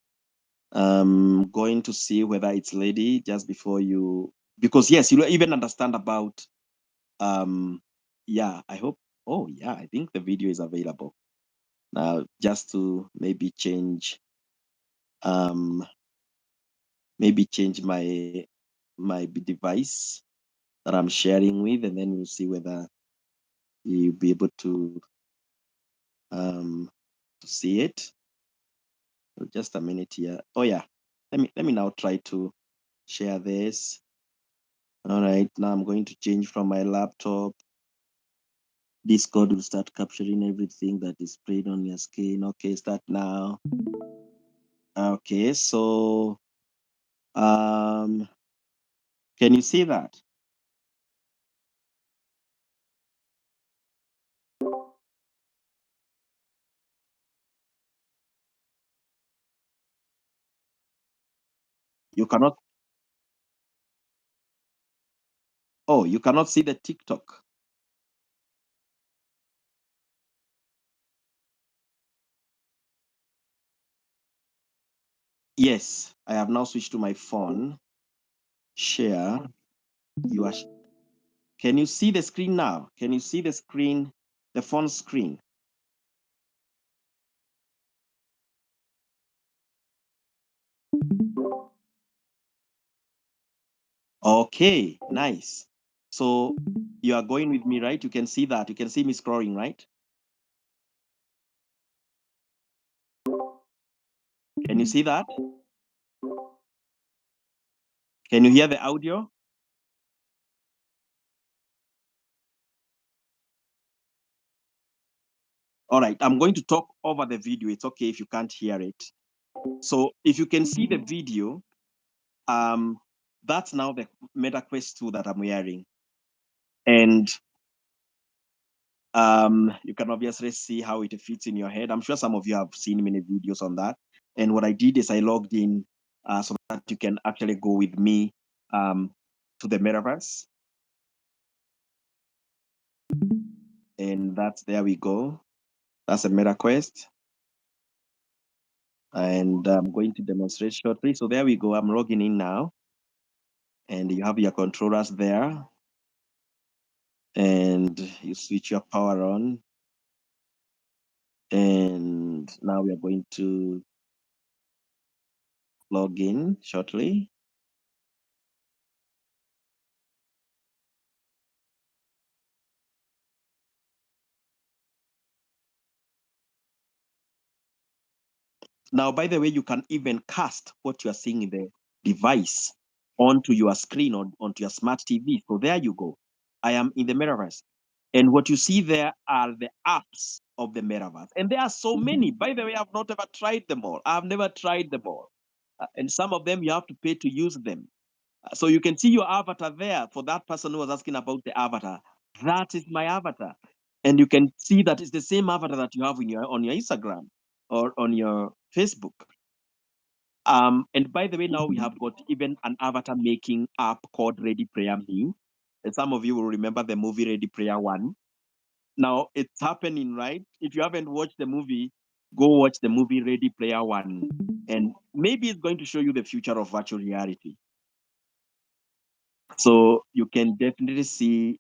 Going to see whether it's ready just before you, because yes, you even understand about, um, yeah, I hope, oh yeah, I think the video is available now. Just to um, maybe change my device that I'm sharing with, and then we'll see whether you'll be able um, to see it. So just a minute here. Oh yeah, let me now try to share this. All right, now I'm going to change from my laptop. Discord will start capturing everything that is played on your screen. Okay, start now. Okay, so um, can you see that? You cannot. Oh, you cannot see the TikTok. Yes, I have now switched to my phone. Share. You are. Can you see the screen now? Can you see the screen, the phone screen? Okay, nice. So you are going with me, right? You can see that. You can see me scrolling, right? Can you see that? Can you hear the audio? All right, I'm going to talk over the video. It's okay if you can't hear it. So if you can see the video, um, that's now the MetaQuest 2 that I'm wearing. And you can obviously see how it fits in your head. I'm sure some of you have seen many videos on that. And what I did is I logged in so that you can actually go with me to the metaverse. And that's, there we go. That's a MetaQuest. And I'm going to demonstrate shortly. So there we go. I'm logging in now. And you have your controllers there. And you switch your power on. And now we are going to log in shortly. Now, by the way, you can even cast what you are seeing in the device onto your screen or onto your smart TV. So there you go. I am in the metaverse. And what you see there are the apps of the metaverse. And there are so many. By the way, I've not ever tried them all. I've never tried them all. And some of them you have to pay to use them. So you can see your avatar there. For that person who was asking about the avatar, that is my avatar. And you can see that it's the same avatar that you have on your Instagram or on your Facebook. And by the way, now we have got even an avatar making app called Ready Player Me. And some of you will remember the movie Ready Player One. Now it's happening, right? If you haven't watched the movie, go watch the movie Ready Player One. And maybe it's going to show you the future of virtual reality. So you can definitely see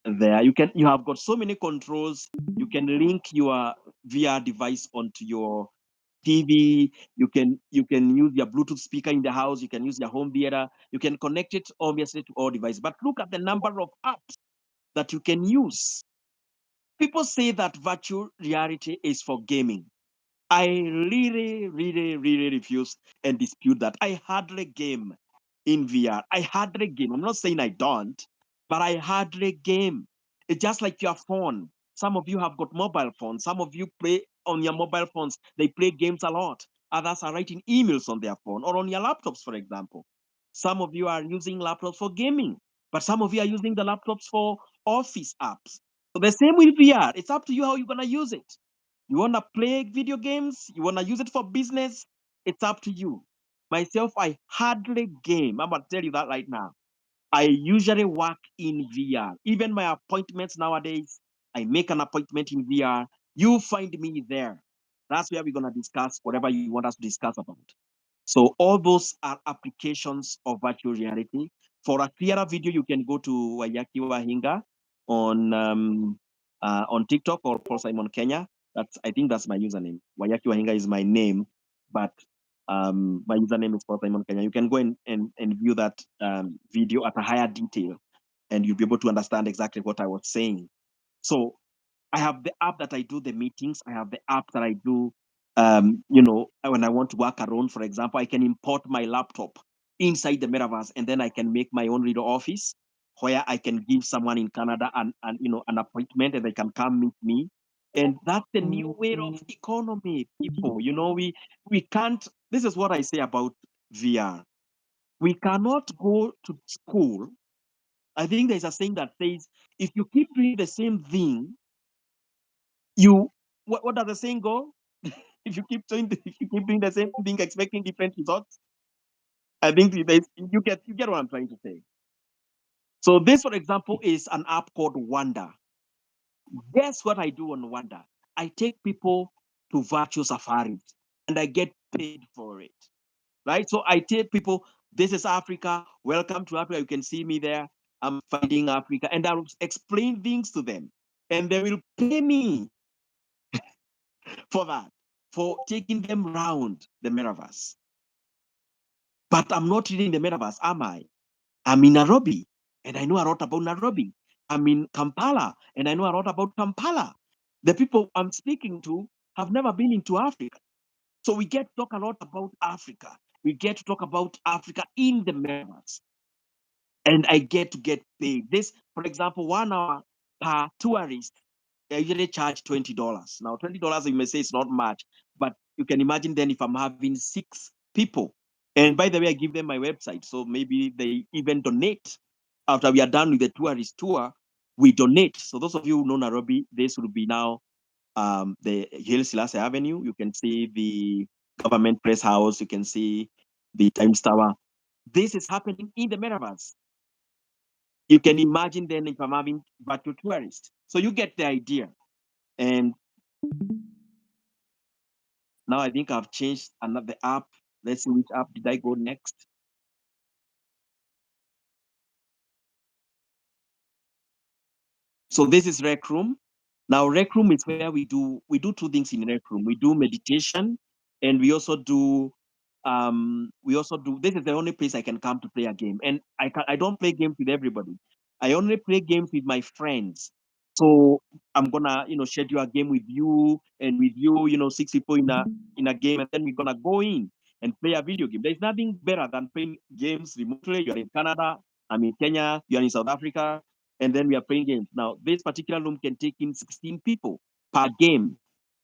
there. You have got so many controls. You can link your VR device onto your TV. You can use your Bluetooth speaker in the house. You can use your home theater. You can connect it obviously to all devices. But look at the number of apps that you can use. People say that virtual reality is for gaming. I really, really, really refuse and dispute that. I hardly game in VR. I hardly game. I'm not saying I don't, but I hardly game. It's just like your phone. Some of you have got mobile phones. Some of you play on your mobile phones. They play games a lot. Others are writing emails on their phone or on your laptops, for example. Some of you are using laptops for gaming, but some of you are using the laptops for office apps. So the same with VR. It's up to you how you're gonna use it. You want to play video games? You want to use it for business? It's up to you. Myself, I hardly game. I'm going to tell you that right now. I usually work in VR. Even my appointments nowadays, I make an appointment in VR. You find me there. That's where we're going to discuss whatever you want us to discuss about. So all those are applications of virtual reality. For a clearer video, you can go to Waiyaki Wahinga on TikTok or Paul Simon Kenya. I think that's my username. Waiyaki Wahinga is my name, but my username is Paul Simon Kenya. You can go and view that video at a higher detail, and you'll be able to understand exactly what I was saying. So I have the app that I do the meetings. I have the app that I do, when I want to work around, for example, I can import my laptop inside the metaverse, and then I can make my own little office where I can give someone in Canada an appointment, and they can come meet me. And that's the new way of economy, people. We can't. This is what I say about VR. We cannot go to school. I think there's a saying that says, if you keep doing the same thing, you what does the saying go? If you keep doing the same thing, expecting different results, I think you get what I'm trying to say. So this, for example, is an app called Wonder. Guess what I do on Wonder? I take people to virtual safaris and I get paid for it. Right? So I take people, this is Africa, welcome to Africa. You can see me there. I'm finding Africa, and I'll explain things to them. And they will pay me for that, for taking them round the metaverse. But I'm not reading the metaverse, am I? I'm in Nairobi, and I know a lot about Nairobi. I'm in Kampala, and I know a lot about Kampala. The people I'm speaking to have never been into Africa. So we get to talk a lot about Africa. We get to talk about Africa in the metaverse. And I get to get paid. This, for example, 1 hour per tourist, I usually charge $20. Now, $20, you may say it's not much, but you can imagine then if I'm having 6 people. And by the way, I give them my website. So maybe they even donate. After we are done with the tourist tour, we donate. So those of you who know Nairobi, this will be now the Haile Selassie Avenue. You can see the government press house. You can see the Times Tower. This is happening in the metaverse. You can imagine then if I'm having virtual tourists. So you get the idea. And now I think I've changed another app. Let's see which app did I go next. So this is Rec Room. Now Rec Room is where we do 2 things in Rec Room. We do meditation, and we also do this is the only place I can come to play a game. And I don't play games with everybody. I only play games with my friends. So I'm gonna, schedule a game with you and with you, 6 people in a game, and then we're gonna go in and play a video game. There's nothing better than playing games remotely. You're in Canada, I'm in Kenya, you're in South Africa, and then we are playing games. Now, this particular room can take in 16 people. per game.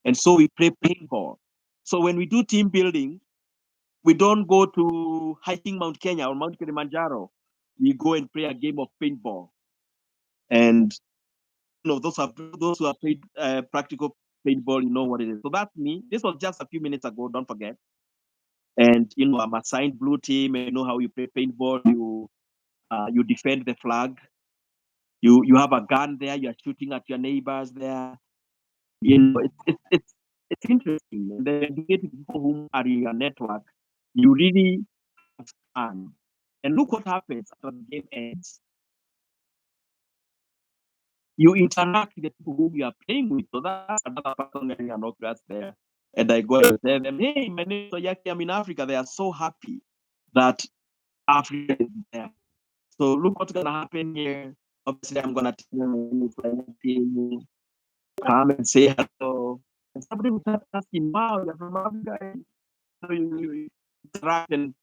And so we play paintball. So when we do team building, we don't go to hiking Mount Kenya or Mount Kilimanjaro. We go and play a game of paintball. And those who have played practical paintball, you know what it is. So that's me. This was just a few minutes ago. Don't forget. And I'm assigned blue team, and you know how you play paintball. You defend the flag. You have a gun there. You are shooting at your neighbors there. It's interesting. And then you get people who are in your network. You really have fun. And look what happens after the game ends. You interact with the people whom you are playing with. So that's another person getting an autograph there. And I go and tell them, hey, my name is Waiyaki, I'm in Africa. They are so happy that Africa is there. So look what's gonna happen here. Obviously, I'm gonna tell them my name is Waiyaki. Come and say hello. And somebody will start asking, wow, you're from Africa. So you interact and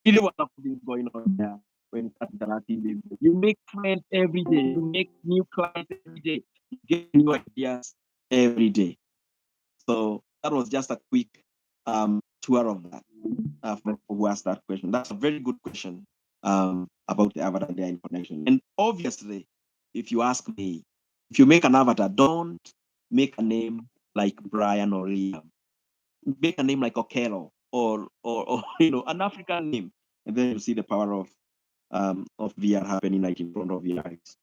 really what is going on there when you start interacting with them. You make friends every day. You make new clients every day. You get new ideas every day. So that was just a quick tour of that for people who asked that question. That's a very good question about the avatar and their connection. And obviously, if you ask me, if you make an avatar, don't make a name like Brian or Liam. Make a name like Okello or an African name, and then you see the power of VR happening like in front of your eyes.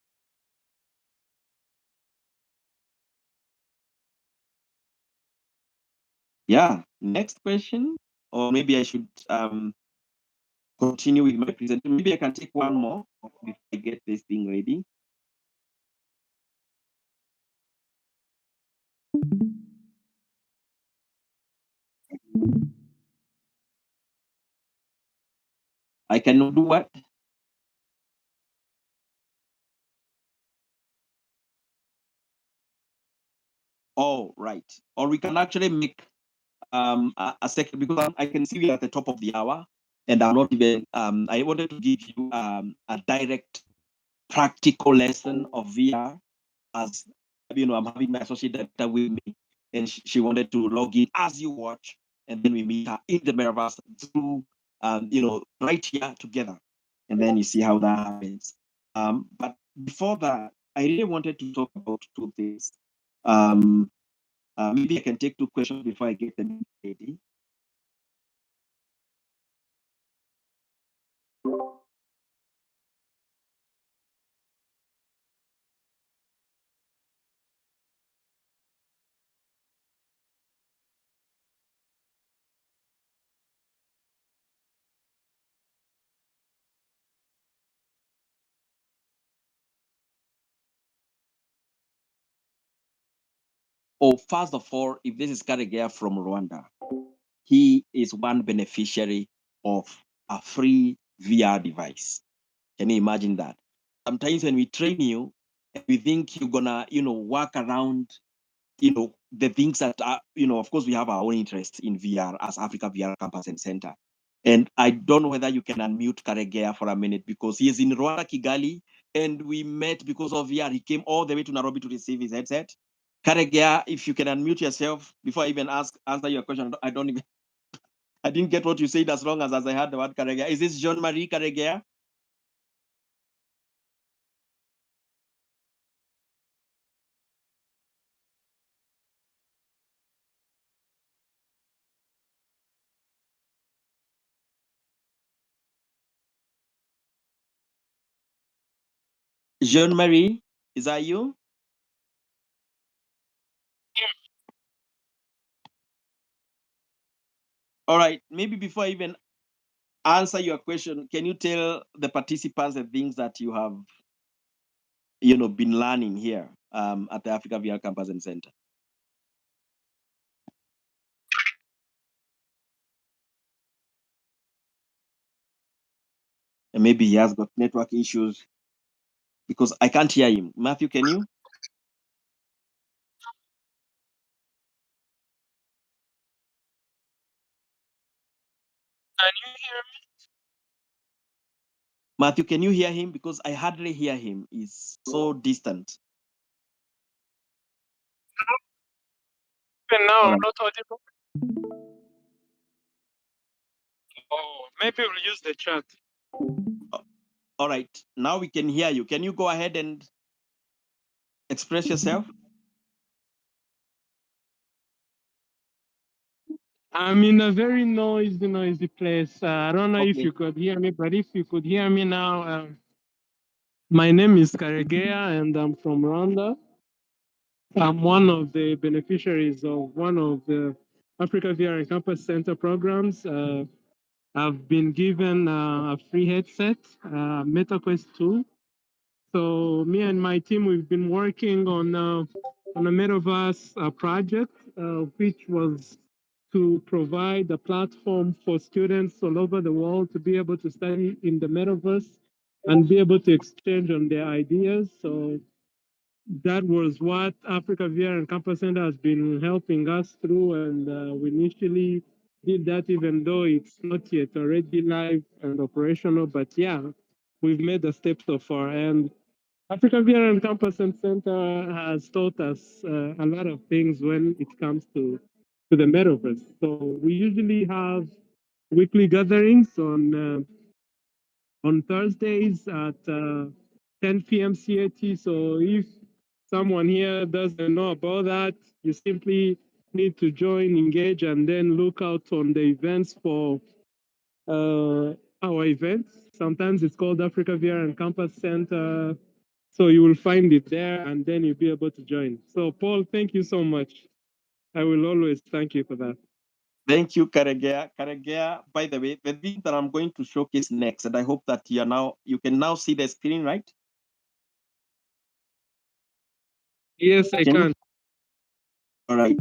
Yeah. Next question, or maybe I should continue with my presentation. Maybe I can take one more before I get this thing ready. I can do what? Oh, right. Or we can actually make a second because I can see we are at the top of the hour, and I'm not even. I wanted to give you a direct practical lesson of VR as I'm having my associate director with me, and she wanted to log in as you watch, and then we meet her in the metaverse through, right here together, and then you see how that happens. But before that, I really wanted to talk about two things. Maybe I can take two questions before I get them ready. Oh, first of all, if this is Karegeya from Rwanda, he is one beneficiary of a free VR device. Can you imagine that? Sometimes when we train you, we think you're gonna, work around, the things that are, of course, we have our own interest in VR as Africa VR Campus and Center. And I don't know whether you can unmute Karegeya for a minute because he is in Rwanda, Kigali, and we met because of VR. He came all the way to Nairobi to receive his headset. Karegeya, if you can unmute yourself before I even answer your question, I didn't get what you said as long as I heard the word Karegeya. Is this Jean-Marie Karegeya? Jean-Marie, is that you? All right. Maybe before I even answer your question, can you tell the participants the things that you have, been learning here at the Africa VR Campus and Center? And maybe he has got network issues because I can't hear him. Matthew, can you? Matthew, can you hear him? Because I hardly hear him. He's so distant. Even now, All I'm right. not audible. Oh, maybe we'll use the chat. All right. Now we can hear you. Can you go ahead and express yourself? I'm in a very noisy place. I don't know if Okay. you could hear me, but if you could hear me now, my name is Karegeya and I'm from Rwanda. I'm one of the beneficiaries of one of the Africa VR and Campus Center programs. I've been given a free headset, MetaQuest 2. So me and my team, we've been working on a Metaverse project, which was to provide a platform for students all over the world to be able to study in the Metaverse and be able to exchange on their ideas. So that was what Africa VR and Campus Center has been helping us through. And we initially did that, even though it's not yet already live and operational. But yeah, we've made a step so far. And Africa VR and Campus Center has taught us a lot of things when it comes to the metaverse. So we usually have weekly gatherings on Thursdays at 10 p.m. CAT. So if someone here doesn't know about that, you simply need to join, engage, and then look out on the events for our events. Sometimes it's called Africa VR and Campus Center. So you will find it there and then you'll be able to join. So Paul, thank you so much. I will always thank you for that. Thank you, Karegea. Karegea, by the way, the thing that I'm going to showcase next, and I hope that you can now see the screen, right? Yes, I can. All right.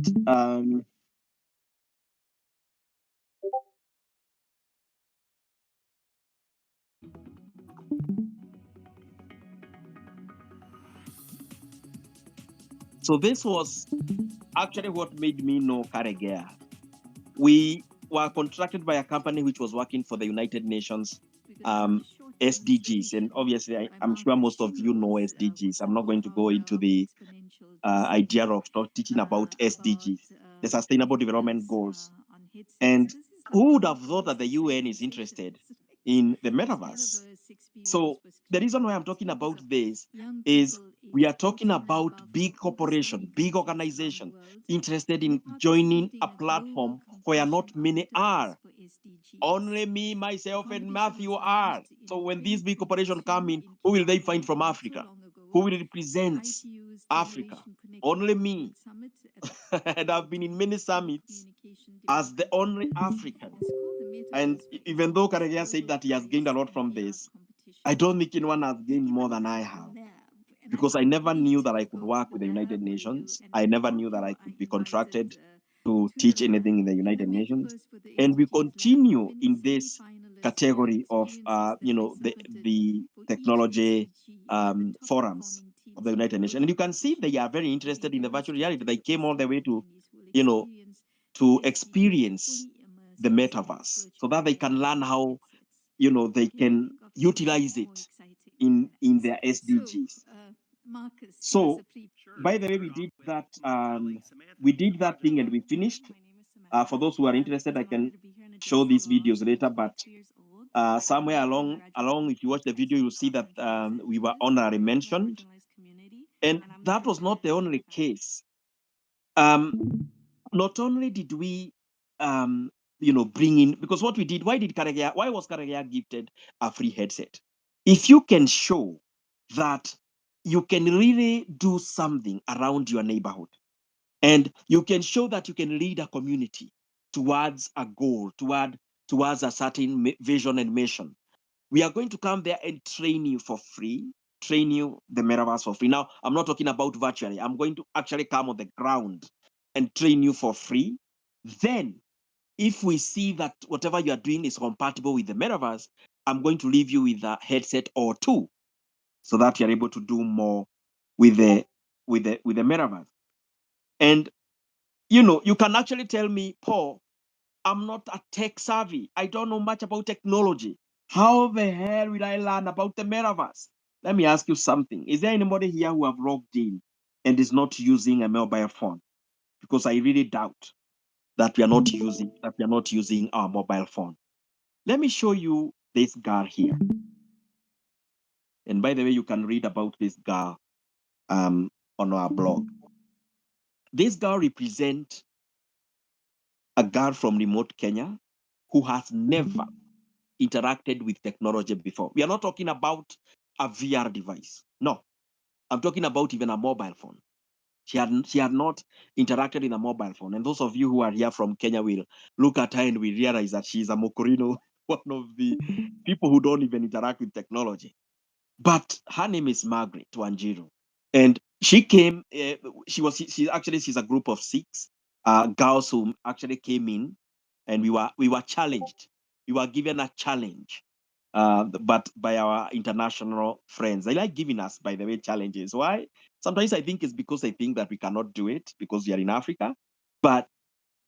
So this was actually what made me know Karegea. We were contracted by a company which was working for the United Nations SDGs. And obviously, I'm sure most of you know SDGs. I'm not going to go into the idea of teaching about SDGs, the Sustainable Development Goals. And who would have thought that the UN is interested in the metaverse? So the reason why I'm talking about this is we are talking about big corporation, big organization interested in joining a platform where not many are. Only me, myself, and Matthew are. So when these big corporations come in, who will they find from Africa? Who will represent Africa? Only me. And I've been in many summits as the only African. And even though Karegeya said that he has gained a lot from this, I don't think anyone has gained more than I have, because I never knew that I could work with the United Nations. I never knew that I could be contracted to teach anything in the United Nations. And we continue in this category of, the technology forums of the United Nations. And you can see they are very interested in the virtual reality. They came all the way to, you know, to experience the metaverse so that they can learn how, they can utilize it in their SDGs. So, by the way, we did that thing and we finished. For those who are interested, I can show these videos later. But somewhere along, if you watch the video, you'll see that we were honorary mentioned, and that was not the only case. Not only did we, bring in, because what we did, why was Karegeya gifted a free headset? If you can show that you can really do something around your neighborhood, and you can show that you can lead a community towards a goal, towards a certain vision and mission, we are going to come there and train you for free, train you the metaverse for free. Now, I'm not talking about virtually. I'm going to actually come on the ground and train you for free. Then, if we see that whatever you are doing is compatible with the metaverse, I'm going to leave you with a headset or two so that you're able to do more with the metaverse. And you can actually tell me, Paul, I'm not a tech savvy. I don't know much about technology. How the hell will I learn about the metaverse? Let me ask you something. Is there anybody here who have logged in and is not using a mobile phone, because I really doubt that we are not using our mobile phone. Let me show you this girl here. And by the way, you can read about this girl on our blog. This girl represents a girl from remote Kenya who has never interacted with technology before. We are not talking about a VR device. No, I'm talking about even a mobile phone. She had not interacted in a mobile phone. And those of you who are here from Kenya will look at her and we realize that she's a Mokorino, one of the people who don't even interact with technology. But her name is Margaret Wanjiru. And she came, she's a group of 6 girls who actually came in, and we were challenged. We were given a challenge, but by our international friends. They like giving us, by the way, challenges. Why? Sometimes I think it's because they think that we cannot do it because we are in Africa. But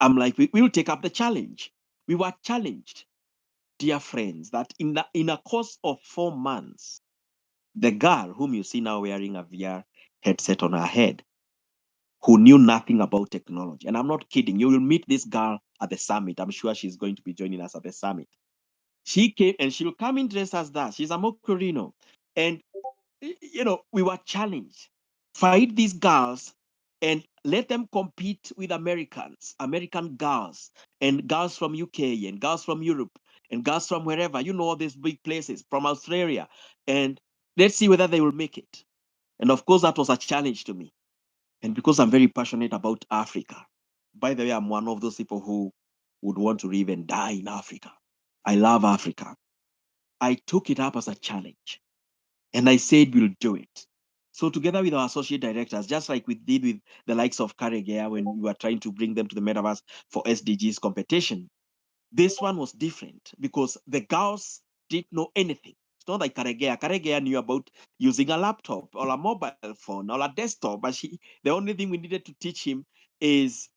I'm like, we will take up the challenge. We were challenged, dear friends, that in a course of 4 months, the girl whom you see now wearing a VR headset on her head, who knew nothing about technology. And I'm not kidding. You will meet this girl at the summit. I'm sure she's going to be joining us at the summit. She came and she'll come in dressed as that. She's a Mokorino. And, we were challenged. Fight these girls and let them compete with American girls, and girls from UK, and girls from Europe, and girls from wherever, all these big places, from Australia. And let's see whether they will make it. And of course, that was a challenge to me. And because I'm very passionate about Africa, by the way, I'm one of those people who would want to live and die in Africa. I love Africa. I took it up as a challenge and I said, we'll do it. So together with our associate directors, just like we did with the likes of Karegea when we were trying to bring them to the Metaverse for SDGs competition, this one was different because the girls didn't know anything. It's not like Karegea. Karegea knew about using a laptop or a mobile phone or a desktop, but the only thing we needed to teach him is,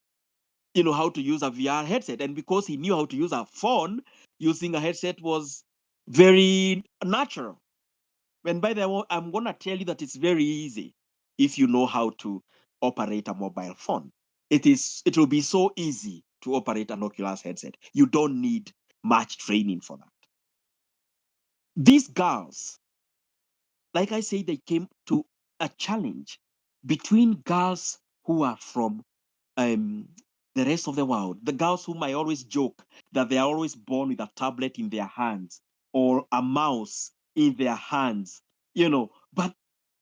how to use a VR headset. And because he knew how to use a phone, using a headset was very natural. And by the way, I'm going to tell you that it's very easy if you know how to operate a mobile phone. It will be so easy to operate an Oculus headset. You don't need much training for that. These girls, like I say, they came to a challenge between girls who are from the rest of the world. The girls whom I always joke that they are always born with a tablet in their hands or a mouse in their hands, but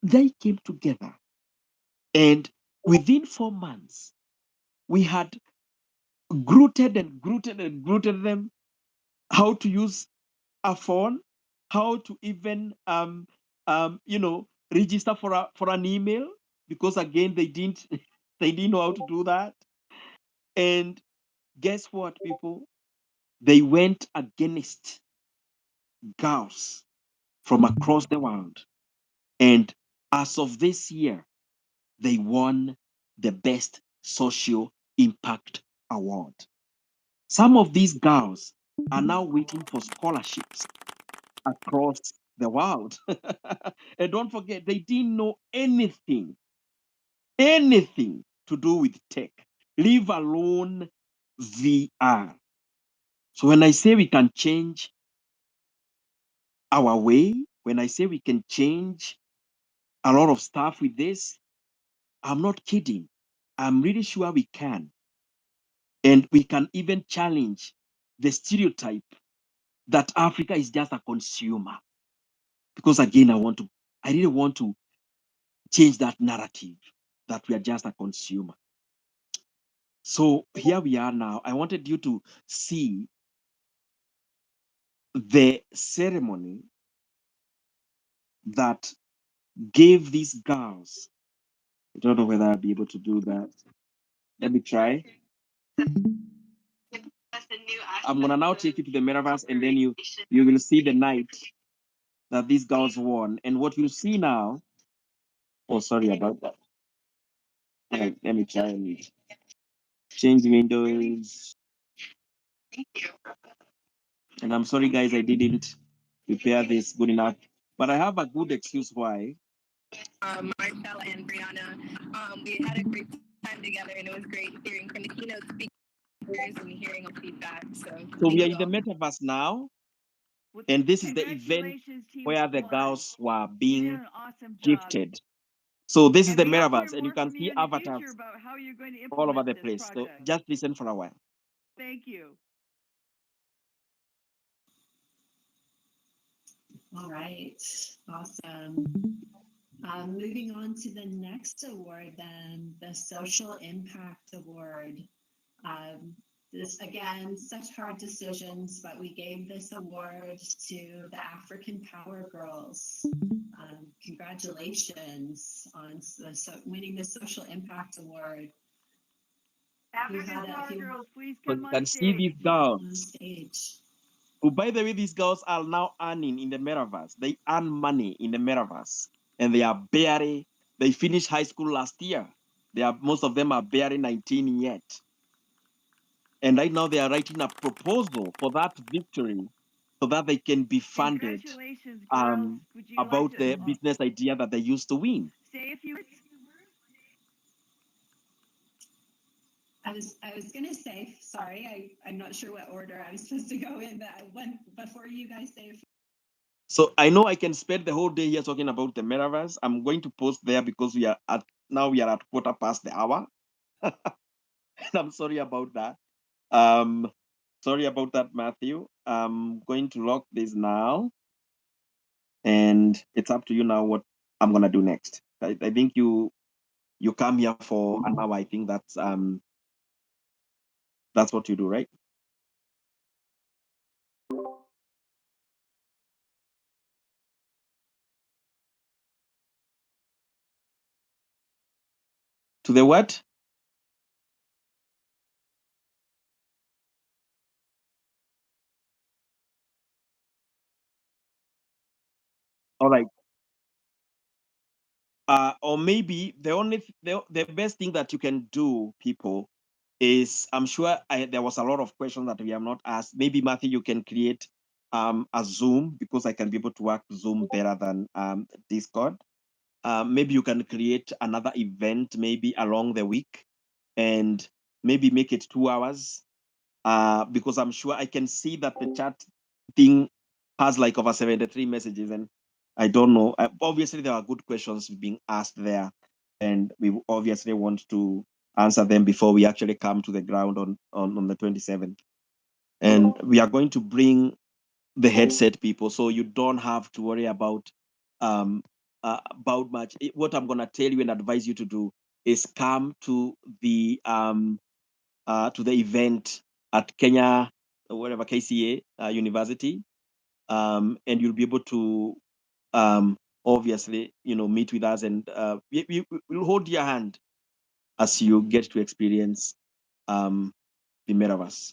they came together. And within 4 months, we had grooted them how to use a phone, how to even register for an email, because again they didn't they didn't know how to do that. And guess what, people? They went against girls from across the world. And as of this year, they won the Best Social Impact Award. Some of these girls are now waiting for scholarships across the world. And don't forget, they didn't know anything to do with tech, leave alone VR. So when I say we can change our way, when I say we can change a lot of stuff with this, I'm not kidding. I'm really sure we can. And we can even challenge the stereotype that Africa is just a consumer. Because again, I really want to change that narrative that we are just a consumer. So here we are now. I wanted you to see the ceremony that gave these girls. I don't know whether I'll be able to do that. Let me try. I'm gonna now take you to the metaverse, and then you will see the night that these girls won. And what you'll see now. Oh, sorry about that. Let me try and change windows. And I'm sorry, guys, I didn't prepare this good enough. But I have a good excuse why. Marcel and Brianna We had a great time together, and it was great hearing from the keynote speakers and hearing all feedback. So we thank are you in the all. metaverse now, Well, and this is the event congratulations, Team where the Squad. girls were You did being an awesome job. gifted. So this is And the we hope to metaverse, hear and you more can from see you in the future avatars about how you're going to all over implement the this place. So project. just listen for a while. Thank you. All right, awesome. Moving on to the next award, then the Social Impact Award. This again, such hard decisions, but we gave this award to the African Power Girls. Congratulations on winning the Social Impact Award. African Power Girls, please So come you on can see stage. these girls. Oh, by the way, these girls are now earning in the metaverse. They earn money in the metaverse, and they are barely. They finished high school last year. Most of them are barely 19 yet, and right now they are writing a proposal for that victory, so that they can be funded Congratulations, girls. Would you about like the to business idea that they used to win. say a few words? I was gonna say, sorry, I'm not sure what order I was supposed to go in, but I went before you guys say a few. So I know I can spend the whole day here talking about the metaverse. I'm going to post there because we are at 1/4 past the hour. And I'm sorry about that. Sorry about that, Matthew. I'm going to lock this now, and it's up to you now what I'm gonna do next. I think you come here for an hour. I think that's what you do, right? To the what? All right. Or maybe the best thing that you can do, people, is I'm sure there was a lot of questions that we have not asked. Maybe Matthew, you can create a Zoom, because I can be able to work Zoom better than Discord. Maybe you can create another event maybe along the week, and maybe make it 2 hours, because I'm sure I can see that the chat thing has like over 73 messages, and I don't know. Obviously, there are good questions being asked there, and we obviously want to answer them before we actually come to the ground on the 27th. And we are going to bring the headset people, so you don't have to worry about much. What I'm going to tell you and advise you to do is come to the event at Kenya, whatever, KCA University, and you'll be able to obviously, meet with us, and we'll hold your hand as you get to experience the metaverse.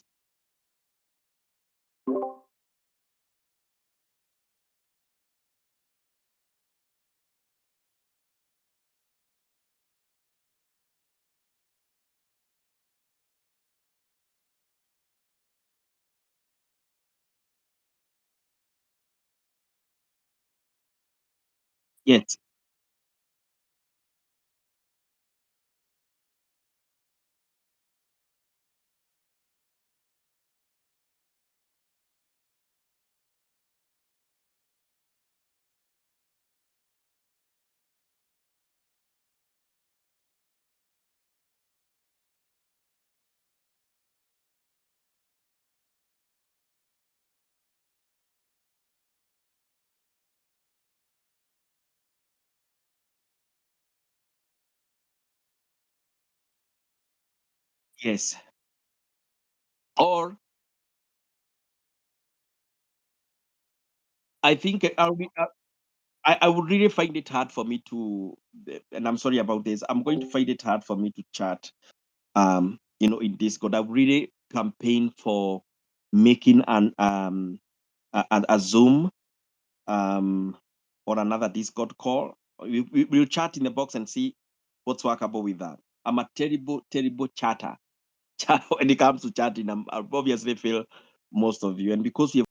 Yes. Yes. Or I think I would really find it hard for me to, and I'm sorry about this. I'm going to find it hard for me to chat, in Discord. I would really campaign for making a Zoom, or another Discord call. We'll chat in the box and see what's workable with that. I'm a terrible, terrible chatter. When it comes to chatting, I obviously feel most of you, and because you